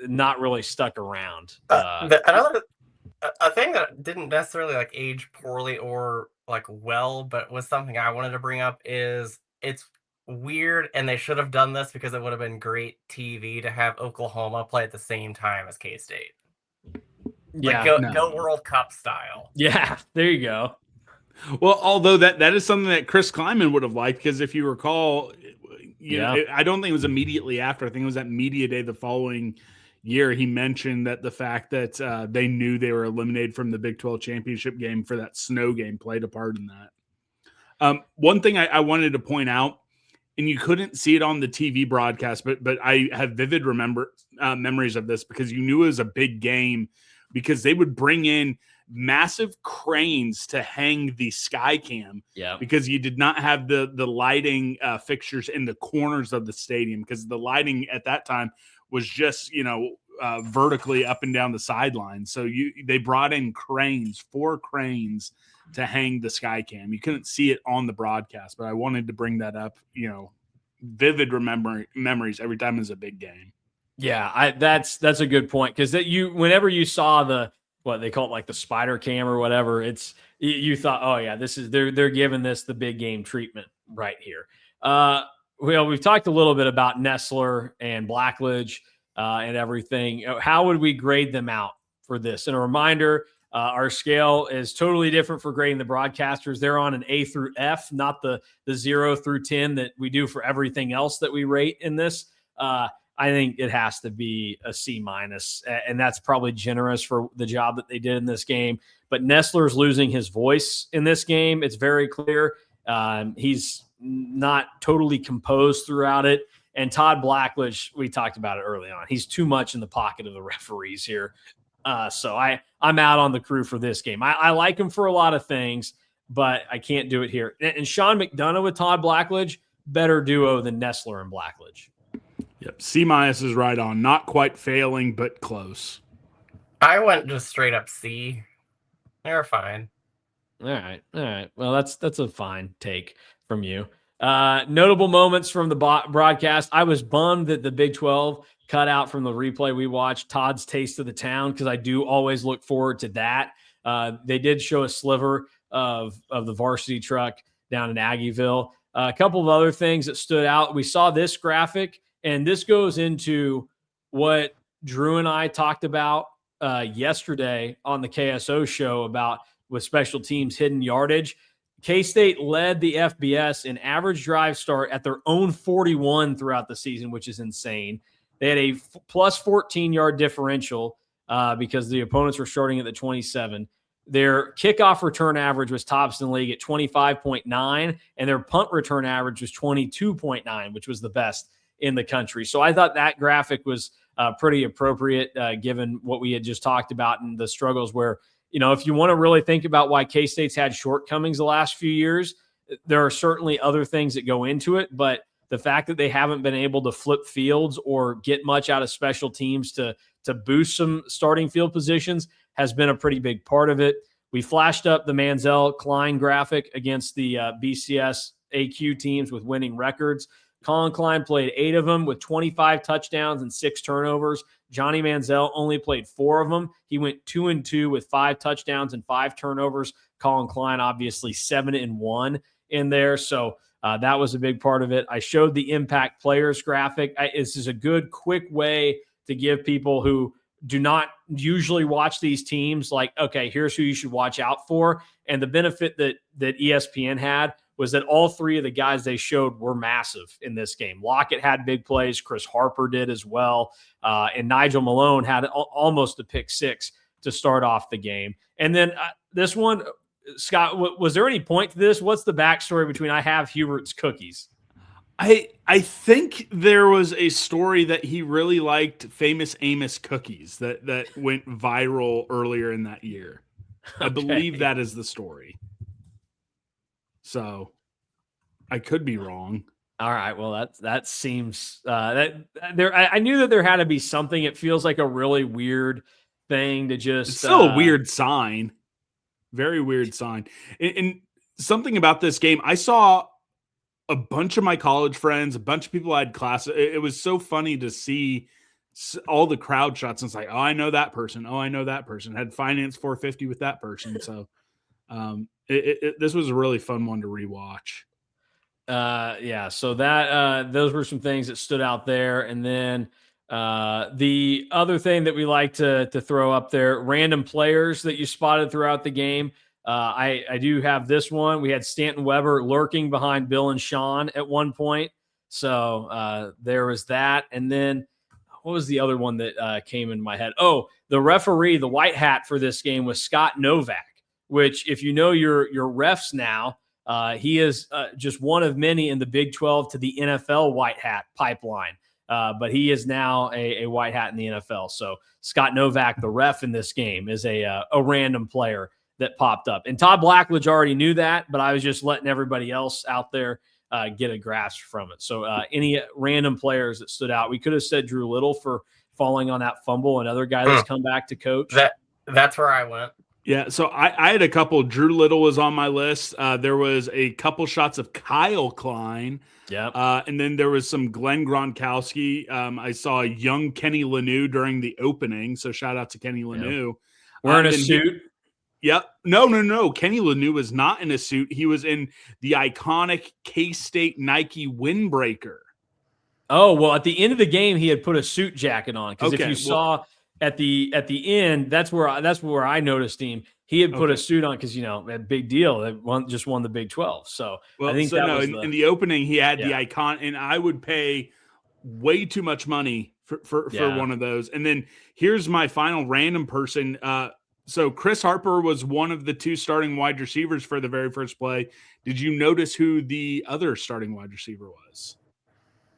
not really stuck around. A thing that didn't necessarily age poorly or well, but was something I wanted to bring up, is it's weird, and they should have done this because it would have been great TV to have Oklahoma play at the same time as K-State. Go World Cup style. Yeah, there you go. Well, although that is something that Chris Kleinman would have liked, because if you recall, I don't think it was immediately after. I think it was at Media Day the following year. He mentioned that the fact that they knew they were eliminated from the Big 12 championship game for that snow game played a part in that. One thing I wanted to point out, and you couldn't see it on the TV broadcast, but I have vivid memories of this, because you knew it was a big game, because they would bring in massive cranes to hang the sky cam, because you did not have the lighting fixtures in the corners of the stadium, because the lighting at that time was just vertically up and down the sideline. So they brought in 4 cranes to hang the sky cam. You couldn't see it on the broadcast, but I wanted to bring that up. Vivid memories every time it's a big game. Yeah, that's a good point, because whenever you saw what they call it, the spider cam or whatever, you thought, oh yeah, they're giving this the big game treatment right here. We've talked a little bit about Nestler and Blackledge and everything. How would we grade them out for this? And a reminder, our scale is totally different for grading the broadcasters. They're on an A through F, not the 0 through 10 that we do for everything else that we rate in this. I think it has to be a C-, and that's probably generous for the job that they did in this game. But Nestler's losing his voice in this game. It's very clear. He's not totally composed throughout it. And Todd Blackledge, we talked about it early on. He's too much in the pocket of the referees here. So I'm out on the crew for this game. I like him for a lot of things, but I can't do it here. And Sean McDonough with Todd Blackledge, better duo than Nestler and Blackledge. Yep, C- is right on. Not quite failing, but close. I went just straight up C. They're fine. All right. Well, that's a fine take from you. Notable moments from the broadcast. I was bummed that the Big 12 cut out from the replay we watched Todd's Taste of the Town, because I do always look forward to that. They did show a sliver of the varsity truck down in Aggieville. A couple of other things that stood out. We saw this graphic, and this goes into what Drew and I talked about yesterday on the KSO show about with special teams hidden yardage. K-State led the FBS in average drive start at their own 41 throughout the season, which is insane. They had a plus 14-yard differential because the opponents were starting at the 27. Their kickoff return average was tops in the league at 25.9, and their punt return average was 22.9, which was the best in the country. So I thought that graphic was pretty appropriate given what we had just talked about and the struggles where, if you want to really think about why K-State's had shortcomings the last few years, there are certainly other things that go into it. But the fact that they haven't been able to flip fields or get much out of special teams to boost some starting field positions has been a pretty big part of it. We flashed up the Manziel Klein graphic against the BCS AQ teams with winning records. Colin Klein played 8 of them with 25 touchdowns and 6 turnovers. Johnny Manziel only played 4 of them. He went 2-2 with 5 touchdowns and 5 turnovers. Colin Klein, obviously 7-1 in there. So that was a big part of it. I showed the impact players graphic. This is a good, quick way to give people who do not usually watch these teams, like, okay, here's who you should watch out for. And the benefit that ESPN had was that all 3 of the guys they showed were massive in this game. Lockett had big plays. Chris Harper did as well. And Nigel Malone had almost a pick 6 to start off the game. And then this one, Scott, was there any point to this? What's the backstory between I Have Hubert's cookies? I think there was a story that he really liked Famous Amos cookies that went viral earlier in that year. I believe that is the story. So I could be wrong. All right. Well, that seems that there. I knew that there had to be something. It feels like a really weird thing to just. It's still a weird sign. Very weird sign. And something about this game, I saw a bunch of my college friends, a bunch of people I had class. It was so funny to see all the crowd shots. And it's like, oh, I know that person. Oh, I know that person. Had finance 450 with that person. So this was a really fun one to rewatch. Yeah. So that those were some things that stood out there. And then the other thing that we like to throw up there, random players that you spotted throughout the game. I do have this one. We had Stanton Weber lurking behind Bill and Sean at one point. So there was that. And then what was the other one that came in my head? Oh, the referee, the white hat for this game was Scott Novak, which if you know your refs now, he is just one of many in the Big 12 to the NFL white hat pipeline. But he is now a white hat in the NFL. So Scott Novak, the ref in this game, is a random player that popped up. And Todd Blackledge already knew that, but I was just letting everybody else out there get a grasp from it. So any random players that stood out, we could have said Drew Little for falling on that fumble, another guy that's come back to coach. That's where I went. Yeah, so I had a couple. Drew Little was on my list. There was a couple shots of Kyle Klein. Yeah. And then there was some Glenn Gronkowski. I saw a young Kenny Lanou during the opening. So shout out to Kenny Lanou. Yep. Wearing a suit. Yep. No. Kenny Lanou was not in a suit. He was in the iconic K-State Nike windbreaker. Oh, well, at the end of the game, he had put a suit jacket on. Because if you saw at the end, that's where I noticed him. He had put a suit on because, a big deal. They just won the Big 12. So I think in the opening, he had the icon, and I would pay way too much money for one of those. And then here's my final random person. So Chris Harper was one of the 2 starting wide receivers for the very first play. Did you notice who the other starting wide receiver was?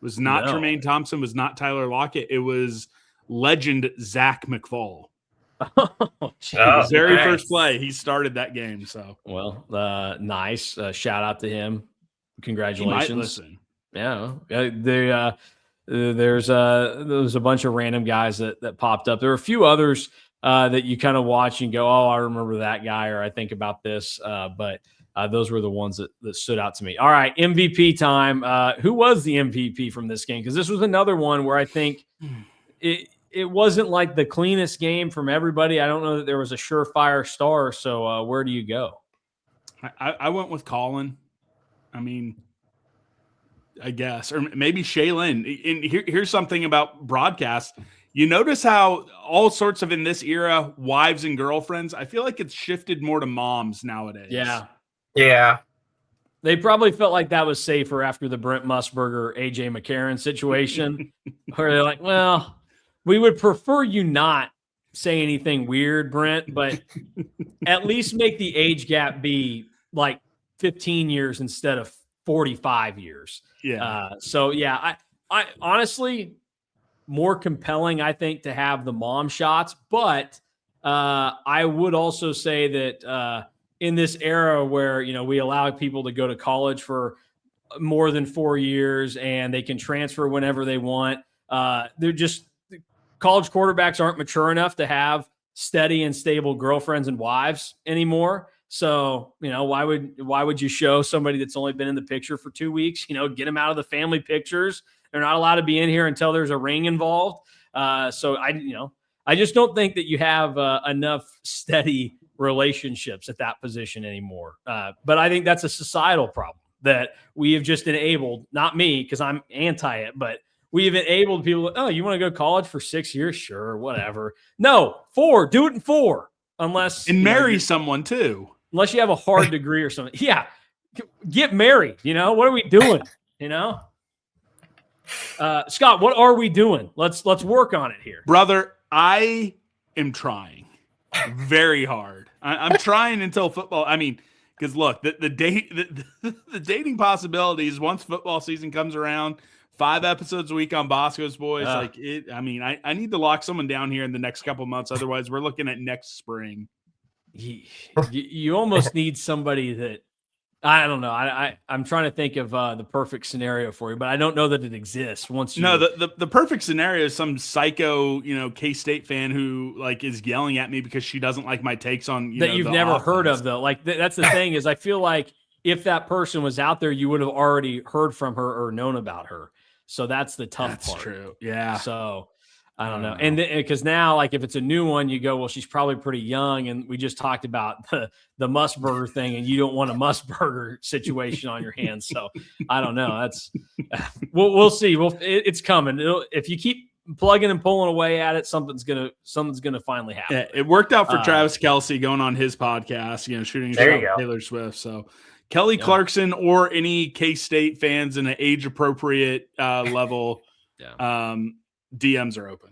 It was not Jermaine Thompson, was not Tyler Lockett. It was legend Zach McFall. Very first play, he started that game. So nice. Shout out to him. Congratulations. He might listen. Yeah. There's a bunch of random guys that popped up. There were a few others that you kind of watch and go, oh, I remember that guy, or I think about this. But those were the ones that stood out to me. All right, MVP time. Who was the MVP from this game? Because this was another one where I think it wasn't like the cleanest game from everybody. I don't know that there was a surefire star. So where do you go? I went with Colin. I mean, I guess, or maybe Shaylin. And here's something about broadcast. You notice how all sorts of in this era, wives and girlfriends, I feel like it's shifted more to moms nowadays. Yeah. They probably felt like that was safer after the Brent Musburger, AJ McCarron situation, where they're like, well, we would prefer you not say anything weird, Brent, but at least make the age gap be like 15 years instead of 45 years. Yeah. I honestly, more compelling, I think, to have the mom shots, but I would also say that in this era where, we allow people to go to college for more than 4 years, and they can transfer whenever they want. They're just college quarterbacks aren't mature enough to have steady and stable girlfriends and wives anymore. So, why would you show somebody that's only been in the picture for 2 weeks? Get them out of the family pictures. They're not allowed to be in here until there's a ring involved. So I just don't think that you have enough steady relationships at that position anymore. But I think that's a societal problem that we have just enabled, not me, because I'm anti it, but we have enabled people. Oh, you want to go to college for 6 years? Sure, whatever. No, 4. Do it in 4, unless marry someone too. Unless you have a hard degree or something. Yeah, get married. What are we doing? Scott, what are we doing? Let's work on it here, brother. I am trying very hard. I'm trying until football. I mean, because look, the dating possibilities once football season comes around. 5 episodes a week on Bosco's Boys. I need to lock someone down here in the next couple months. Otherwise, we're looking at next spring. You almost need somebody that, I don't know. I'm trying to think of the perfect scenario for you, but I don't know that it exists. The perfect scenario is some psycho, K-State fan who is yelling at me because she doesn't like my takes on that you've never heard of though. That's the thing is I feel like if that person was out there, you would have already heard from her or known about her. So that's the tough part. That's true. Yeah. So I don't know. And because now, if it's a new one, you go, well, she's probably pretty young. And we just talked about the Musburger thing, and you don't want a Musburger situation on your hands. So I don't know. That's we'll see. It's coming. If you keep plugging and pulling away at it, something's gonna finally happen. Yeah, it worked out for Travis Kelce going on his podcast, shooting Taylor Swift. So Kelly Clarkson or any K-State fans in an age-appropriate level, DMs are open.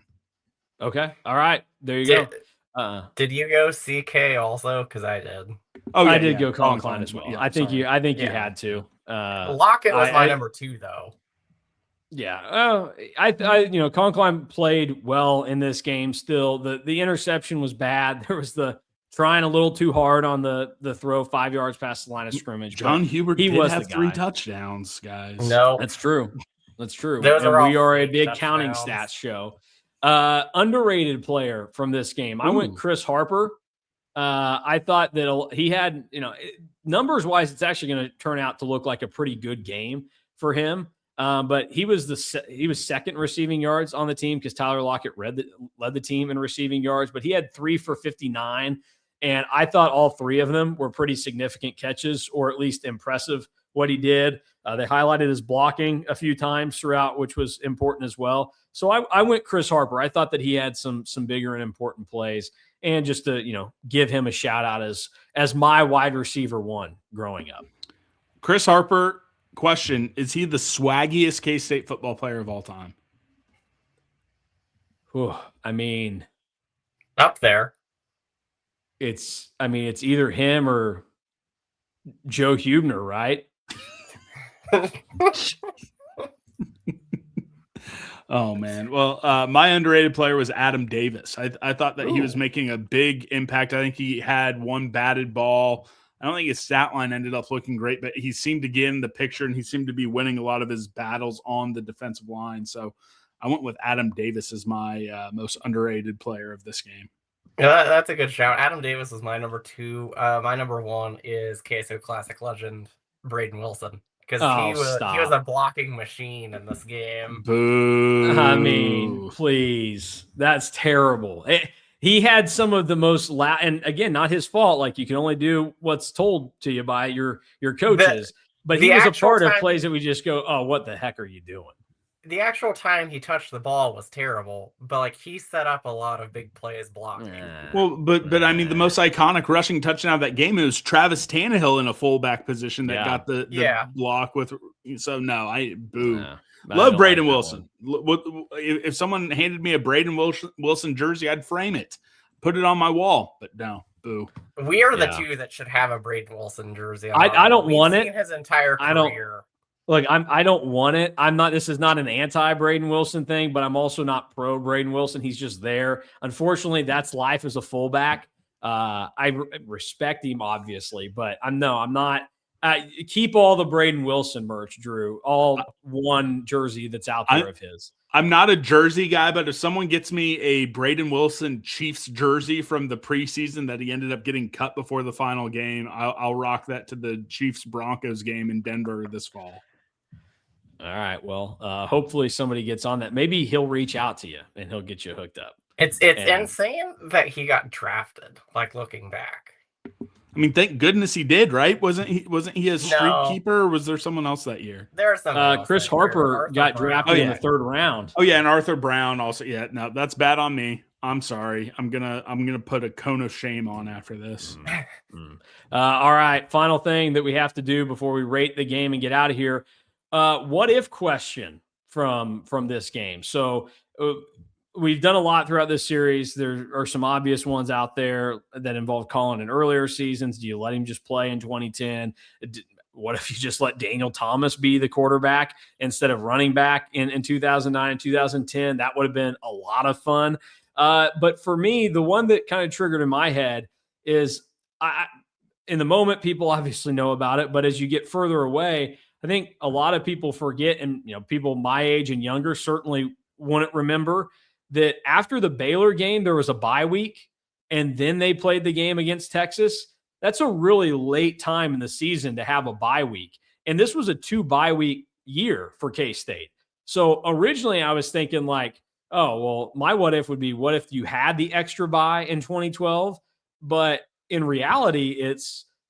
Okay. All right. There you go. Did you go CK also? Because I did. Oh, yeah, I did go Klein as well. Yeah, I think you had to. Lockett was my number 2, though. Yeah. Klein played well in this game. Still, the interception was bad. There was the trying a little too hard on the throw 5 yards past the line of scrimmage. John Hubert did have 3 touchdowns, guys. No, that's true. That's true. And we are a big counting stats show. Underrated player from this game. I went Chris Harper. I thought that he had, numbers wise, it's actually going to turn out to look like a pretty good game for him. But he was second receiving yards on the team because Tyler Lockett led the team in receiving yards, but he had 3 for 59. And I thought all 3 of them were pretty significant catches, or at least impressive what he did. They highlighted his blocking a few times throughout, which was important as well. So I went Chris Harper. I thought that he had some bigger and important plays, and just to give him a shout out as my wide receiver 1 growing up. Chris Harper. Question: is he the swaggiest K-State football player of all time? I mean, up there. It's either him or Joe Huebner, right? Oh man. Well, my underrated player was Adam Davis. I thought that he was making a big impact. I think he had 1 batted ball. I don't think his stat line ended up looking great, but he seemed to get in the picture, and he seemed to be winning a lot of his battles on the defensive line. So I went with Adam Davis as my most underrated player of this game. Yeah, that's a good shout. Adam Davis was my number 2. My number 1 is KSO Classic legend Braden Wilson, because he was a blocking machine in this game. Boo. I mean, please, that's terrible. He had some of the most and again, not his fault. You can only do what's told to you by your coaches. But he was a part of plays that we just go, oh, what the heck are you doing? The actual time he touched the ball was terrible, but he set up a lot of big plays blocking. Well, but I mean, the most iconic rushing touchdown of that game, it was Travis Tannehill in a fullback position that got the block with. So no, boo. Yeah. Love Braden Wilson. If someone handed me a Braden Wilson jersey, I'd frame it, put it on my wall. But no, boo. We are the 2 that should have a Braden Wilson jersey. I don't want it. His entire career. I don't want it. I'm not. This is not an anti-Braden Wilson thing, but I'm also not pro Braden Wilson. He's just there. Unfortunately, that's life as a fullback. I respect him obviously, but I'm not. Keep all the Braden Wilson merch, Drew. All one jersey that's out there of his. I'm not a jersey guy, but if someone gets me a Braden Wilson Chiefs jersey from the preseason that he ended up getting cut before the final game, I'll rock that to the Chiefs-Broncos game in Denver this fall. All right. Well, hopefully somebody gets on that. Maybe he'll reach out to you and he'll get you hooked up. It's insane that he got drafted, like looking back. I mean, thank goodness he did, right? Wasn't he a street keeper, or was there someone else that year? There's some Chris Harper got drafted in the 3rd round. Oh yeah, and Arthur Brown also. Yeah, no, that's bad on me. I'm sorry. I'm gonna put a cone of shame on after this. All right, final thing that we have to do before we rate the game and get out of here. What if question from this game? So we've done a lot throughout this series. There are some obvious ones out there that involve Colin in earlier seasons. Do you let him just play in 2010? What if you just let Daniel Thomas be the quarterback instead of running back in 2009 and 2010? That would have been a lot of fun. But for me, the one that kind of triggered in my head is in the moment, people obviously know about it, but as you get further away, I think a lot of people forget, and people my age and younger certainly wouldn't remember that after the Baylor game, there was a bye week, and then they played the game against Texas. That's a really late time in the season to have a bye week. And this was a 2 bye week year for K-State. So originally I was thinking like, oh, well, my what if would be, what if you had the extra bye in 2012? But in reality,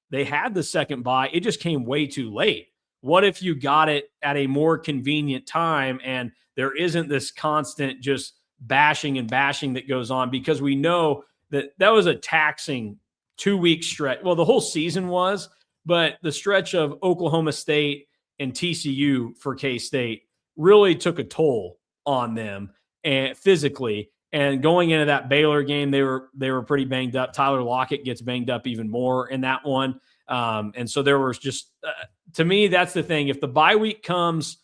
they had the second bye. It just came way too late. What if you got it at a more convenient time and there isn't this constant just bashing that goes on, because we know that was a taxing 2-week stretch. Well, the whole season was, but the stretch of Oklahoma State and TCU for K-State really took a toll on them and physically. And going into that Baylor game, they were pretty banged up. Tyler Lockett gets banged up even more in that one. And so there was just, to me, that's the thing. If the bye week comes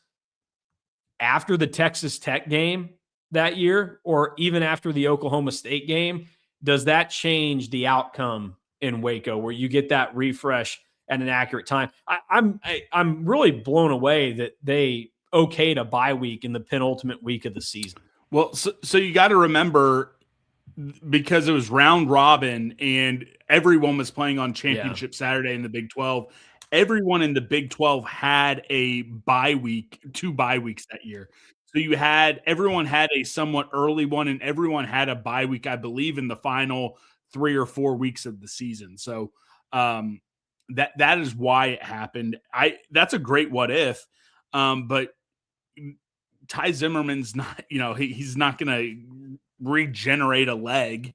after the Texas Tech game that year, or even after the Oklahoma State game, does that change the outcome in Waco where you get that refresh at an accurate time? I'm really blown away that they okayed a bye week in the penultimate week of the season. Well, so you got to remember, because it was round robin and everyone was playing on championship Saturday in the Big 12. Everyone in the Big 12 had a bye week, 2 bye weeks that year. So everyone had a somewhat early one, and everyone had a bye week, I believe, in the final 3 or 4 weeks of the season. So that is why it happened. That's a great what if, but Ty Zimmerman's not, he's not going to regenerate a leg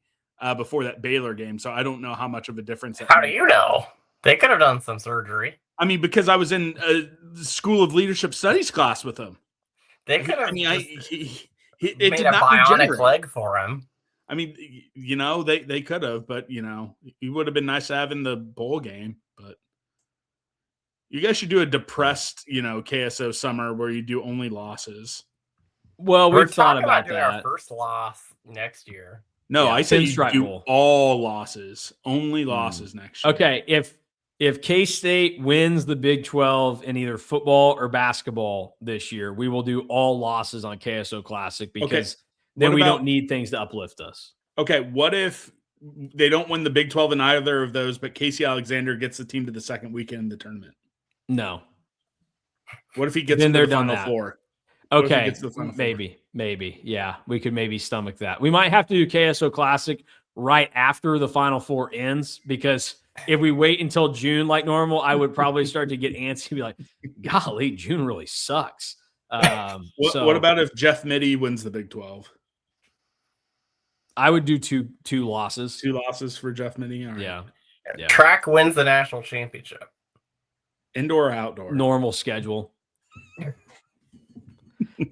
before that Baylor game. So I don't know how much of a difference. How do you know? They could have done some surgery. I mean, because I was in a School of Leadership Studies class with him. They could have made a bionic leg for him. I mean, they could have, but it would have been nice to have in the bowl game. But you guys should do a depressed, KSO summer where you do only losses. Well, we've thought about doing our first loss next year. No, I say you do all losses, only losses next year. Okay, if K-State wins the Big 12 in either football or basketball this year, we will do all losses on KSO Classic, because then we don't need things to uplift us. Okay, what if they don't win the Big 12 in either of those, but Casey Alexander gets the team to the second weekend in the tournament? No. What if he gets to the Final Four? Okay, maybe. Yeah, we could maybe stomach that. We might have to do KSO Classic right after the Final Four ends, because if we wait until June like normal, I would probably start to get antsy and be like, golly, June really sucks. What about if Jeff Mitty wins the Big 12? I would do two losses. 2 losses for Jeff Mitty? All right. Yeah. Track wins the national championship. Indoor or outdoor? Normal schedule.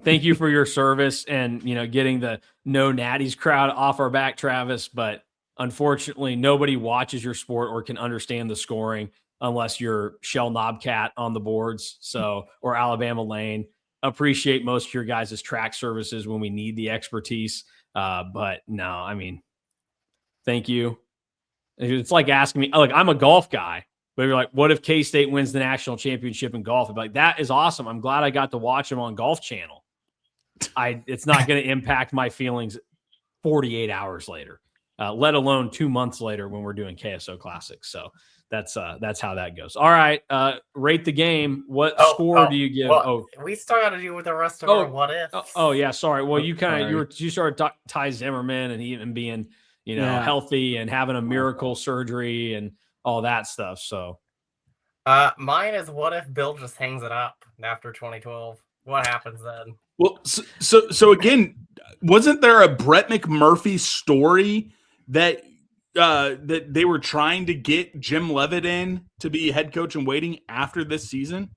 Thank you for your service and, getting the no natties crowd off our back, Travis. But unfortunately, nobody watches your sport or can understand the scoring unless you're Shell Knobcat on the boards. So, or Alabama Lane. Appreciate most of your guys' track services when we need the expertise. But no, thank you. It's like asking me, look, I'm a golf guy. But you're like, what if K-State wins the national championship in golf? I'd be like, that is awesome. I'm glad I got to watch them on Golf Channel. It's not going to impact my feelings 48 hours later, let alone 2 months later when we're doing KSO Classic. So that's how that goes. All right, rate the game. What score do you give? Well, we still got to do with the rest of our what ifs. Yeah, sorry. Well, you started talking Ty Zimmerman and even being healthy and having a miracle surgery and all that stuff. So, mine is what if Bill just hangs it up after 2012? What happens then? Well, so again, wasn't there a Brett McMurphy story that that they were trying to get Jim Leavitt in to be head coach in waiting after this season?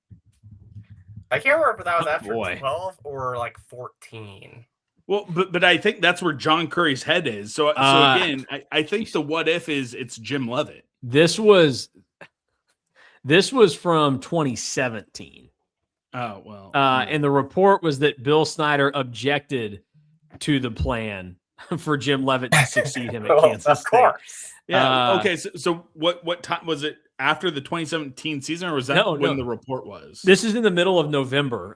I can't remember if that was after 12 or like 14. Well, but I think that's where John Curry's head is. So again, I think the what if is it's Jim Leavitt. This was from 2017. Oh, well. And the report was that Bill Snyder objected to the plan for Jim Leavitt to succeed him at Kansas State. Yeah. Okay. So what time was it after the 2017 season, or was that when the report was? This is in the middle of November.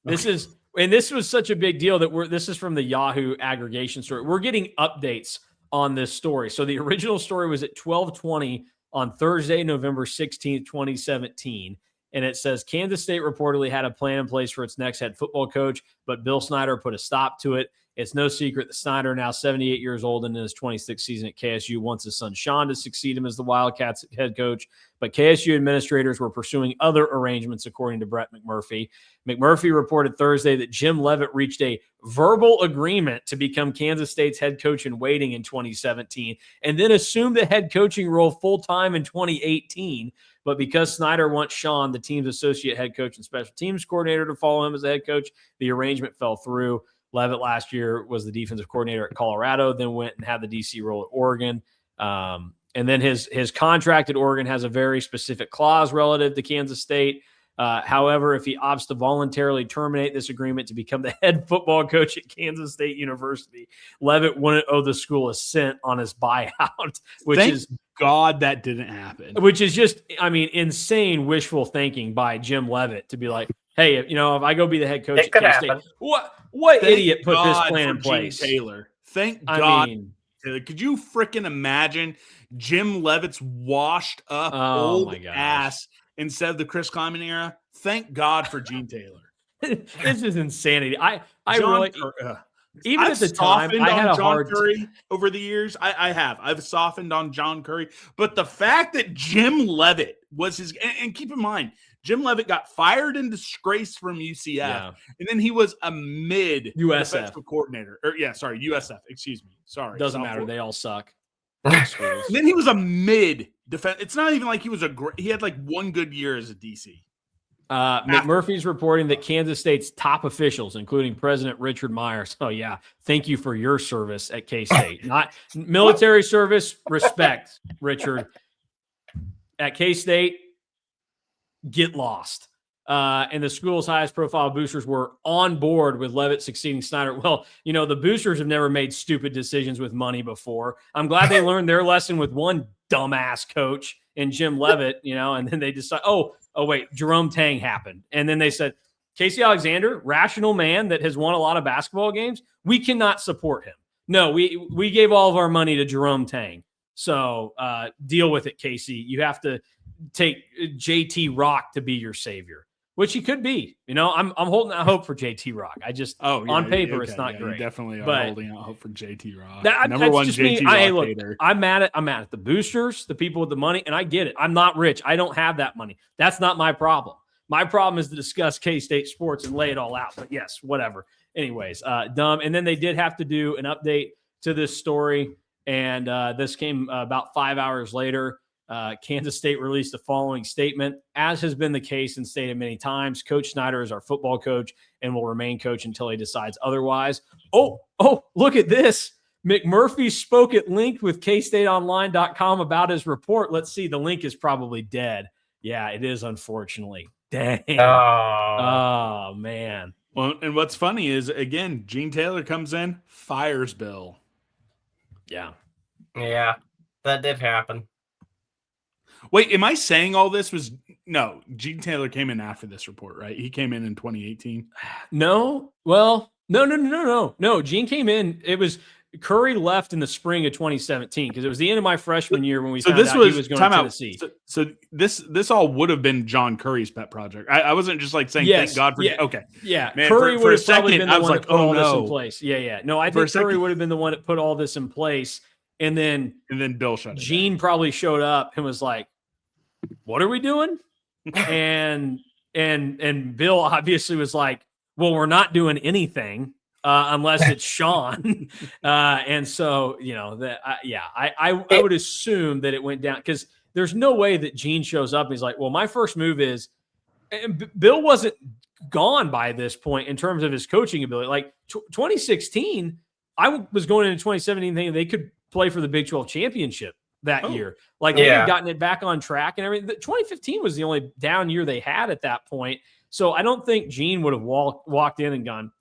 This was such a big deal that this is from the Yahoo aggregation story. We're getting updates on this story. So the original story was at 12:20 on Thursday, November 16th, 2017. And it says Kansas State reportedly had a plan in place for its next head football coach, but Bill Snyder put a stop to it. It's no secret that Snyder, now 78 years old and in his 26th season at KSU, wants his son Sean to succeed him as the Wildcats head coach. But KSU administrators were pursuing other arrangements, according to Brett McMurphy. McMurphy reported Thursday that Jim Leavitt reached a verbal agreement to become Kansas State's head coach in waiting in 2017 and then assumed the head coaching role full-time in 2018. But because Snyder wants Sean, the team's associate head coach and special teams coordinator, to follow him as the head coach, the arrangement fell through. Leavitt last year was the defensive coordinator at Colorado, then went and had the DC role at Oregon. And then his contract at Oregon has a very specific clause relative to Kansas State. However, if he opts to voluntarily terminate this agreement to become the head football coach at Kansas State University, Leavitt wouldn't owe the school a cent on his buyout, Thank God that didn't happen. Which is just, insane wishful thinking by Jim Leavitt to be like, hey, if I go be the head coach at Kansas State, what idiot put this plan in place? Gene Taylor. Thank God. Taylor. Could you freaking imagine Jim Leavitt's washed up old ass instead of the Chris Kleiman era? Thank God for Gene Taylor. This is insanity. Even I've at the time, I had a hard Curry over the years. I've softened on John Curry, but the fact that Jim Leavitt was his, and keep in mind, Jim Leavitt got fired and disgraced from UCF, and then he was a mid USF coordinator. USF. Excuse me. Sorry, doesn't matter. They all suck. And then he was a mid defense. It's not even like he was he had like one good year as a DC. McMurphy's reporting that Kansas State's top officials, including President Richard Myers, thank you for your service at K-State. Not military service, respect, Richard. At K-State, get lost. And the school's highest profile boosters were on board with Leavitt succeeding Snyder. Well, the boosters have never made stupid decisions with money before. I'm glad they learned their lesson with one dumbass coach in Jim Leavitt, and then they decide, oh, wait, Jerome Tang happened. And then they said, Casey Alexander, rational man that has won a lot of basketball games, we cannot support him. No, we gave all of our money to Jerome Tang. So deal with it, Casey. You have to take JT Rock to be your savior, which he could be. I'm holding out hope for JT Rock. On paper, it's not great. You definitely are holding out hope for JT Rock. Number one JT Rock hater. I'm mad at the boosters, the people with the money, and I get it. I'm not rich. I don't have that money. That's not my problem. My problem is to discuss K-State sports and lay it all out. But yes, whatever. Anyways, dumb. And then they did have to do an update to this story, and this came about 5 hours later. Kansas State released the following statement. As has been the case and stated many times, Coach Snyder is our football coach and will remain coach until he decides otherwise. Oh, look at this. McMurphy spoke at length with KStateOnline.com about his report. Let's see. The link is probably dead. Yeah, it is, unfortunately. Dang. Oh, man. Well, and what's funny is, again, Gene Taylor comes in, fires Bill. Yeah. Yeah, that did happen. Wait, am I saying all this was no? Gene Taylor came in after this report, right? He came in 2018. No, well, no. Gene came in. It was Curry left in the spring of 2017 because it was the end of my freshman year when we found out he was going to Tennessee. So this all would have been John Curry's pet project. I wasn't just like saying thank God for okay. Yeah, man, Curry for would a have probably second been the I was one like, that put all this in no. place. Yeah. No, I think Curry would have been the one that put all this in place, and then Bill shut it Gene down. probably showed up and was like, "What are we doing?" and Bill obviously was like, "Well, we're not doing anything unless it's Sean." And so, I would assume that it went down because there's no way that Gene shows up and he's like, "Well, my first move is," and Bill wasn't gone by this point in terms of his coaching ability. Like 2016, I was going into 2017 thinking they could play for the Big 12 championship that year. Like they had gotten it back on track and everything. 2015 was the only down year they had at that point. So I don't think Gene would have walked in and gone,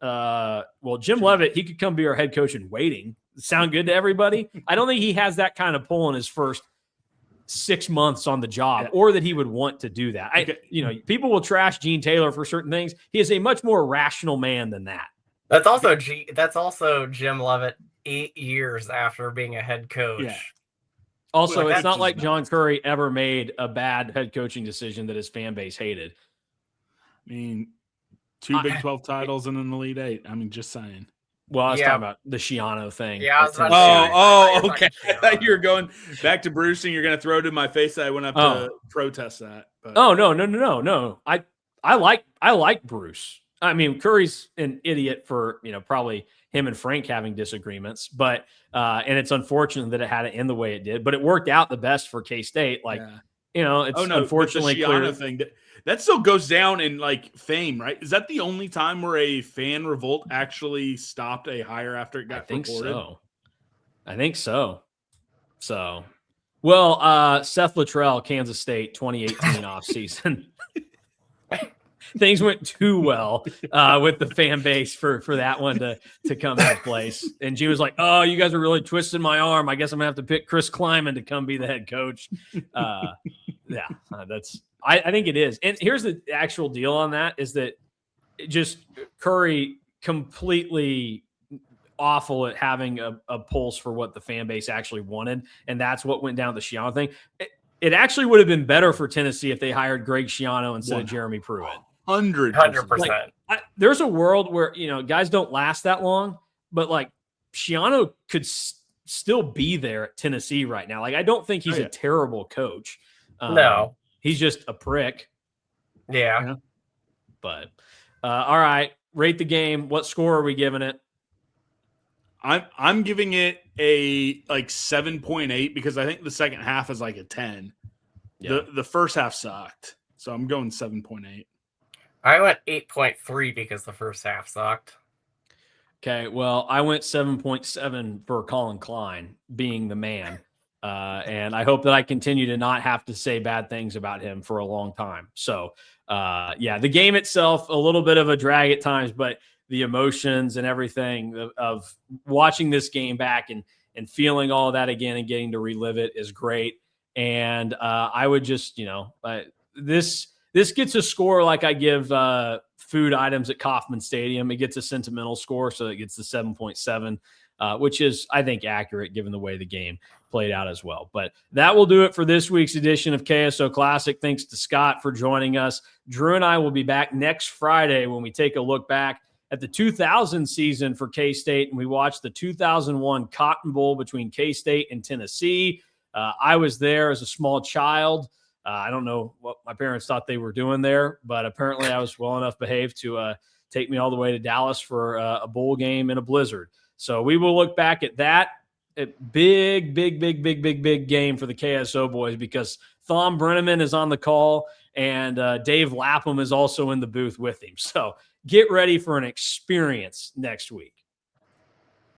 well, Jim Leavitt, he could come be our head coach in waiting. Sound good to everybody? I don't think he has that kind of pull in his first 6 months on the job, or that he would want to do that. People will trash Gene Taylor for certain things. He is a much more rational man than that. That's also Jim Leavitt 8 years after being a head coach. Yeah. Also, it's not like John Curry ever made a bad head coaching decision that his fan base hated. I mean, 2 Big 12 titles and an Elite Eight. I mean, just saying. Well, I was talking about the Schiano thing. Yeah. Okay. I thought you were going back to Bruce and you're going to throw it in my face that I went up to protest that. But. Oh, no. I like Bruce. I mean, Curry's an idiot for, probably him and Frank having disagreements, but and it's unfortunate that it had to end the way it did, but it worked out the best for K-State. It's unfortunately the clear thing that still goes down in like fame, right? Is that the only time where a fan revolt actually stopped a hire after it got reported? I think so. Well, Seth Luttrell, Kansas State, 2018 offseason. Things went too well with the fan base for that one to come into place. And Gene was like, "Oh, you guys are really twisting my arm. I guess I'm gonna have to pick Chris Kleiman to come be the head coach." I think it is. And here's the actual deal on that is that just Curry completely awful at having a pulse for what the fan base actually wanted. And that's what went down the Schiano thing. It actually would have been better for Tennessee if they hired Greg Schiano instead of Jeremy Pruitt. 100%. There's a world where, guys don't last that long, but like Schiano could still be there at Tennessee right now. Like, I don't think he's a terrible coach. No. He's just a prick. Yeah. But, all right, rate the game. What score are we giving it? I'm giving it a 7.8 because I think the second half is like a 10. Yeah. The first half sucked. So I'm going 7.8. I went 8.3 because the first half sucked. Okay, well, I went 7.7 for Colin Klein being the man. And I hope that I continue to not have to say bad things about him for a long time. So, the game itself, a little bit of a drag at times, but the emotions and everything of watching this game back and feeling all that again and getting to relive it is great. And I would just, this gets a score like I give food items at Kauffman Stadium. It gets a sentimental score, so it gets the 7.7, which is, I think, accurate given the way the game played out as well. But that will do it for this week's edition of KSO Classic. Thanks to Scott for joining us. Drew and I will be back next Friday when we take a look back at the 2000 season for K-State, and we watched the 2001 Cotton Bowl between K-State and Tennessee. I was there as a small child. I don't know what my parents thought they were doing there, but apparently I was well enough behaved to take me all the way to Dallas for a bowl game in a blizzard. So we will look back at that big game for the KSO boys because Thom Brenneman is on the call and Dave Lapham is also in the booth with him. So get ready for an experience next week.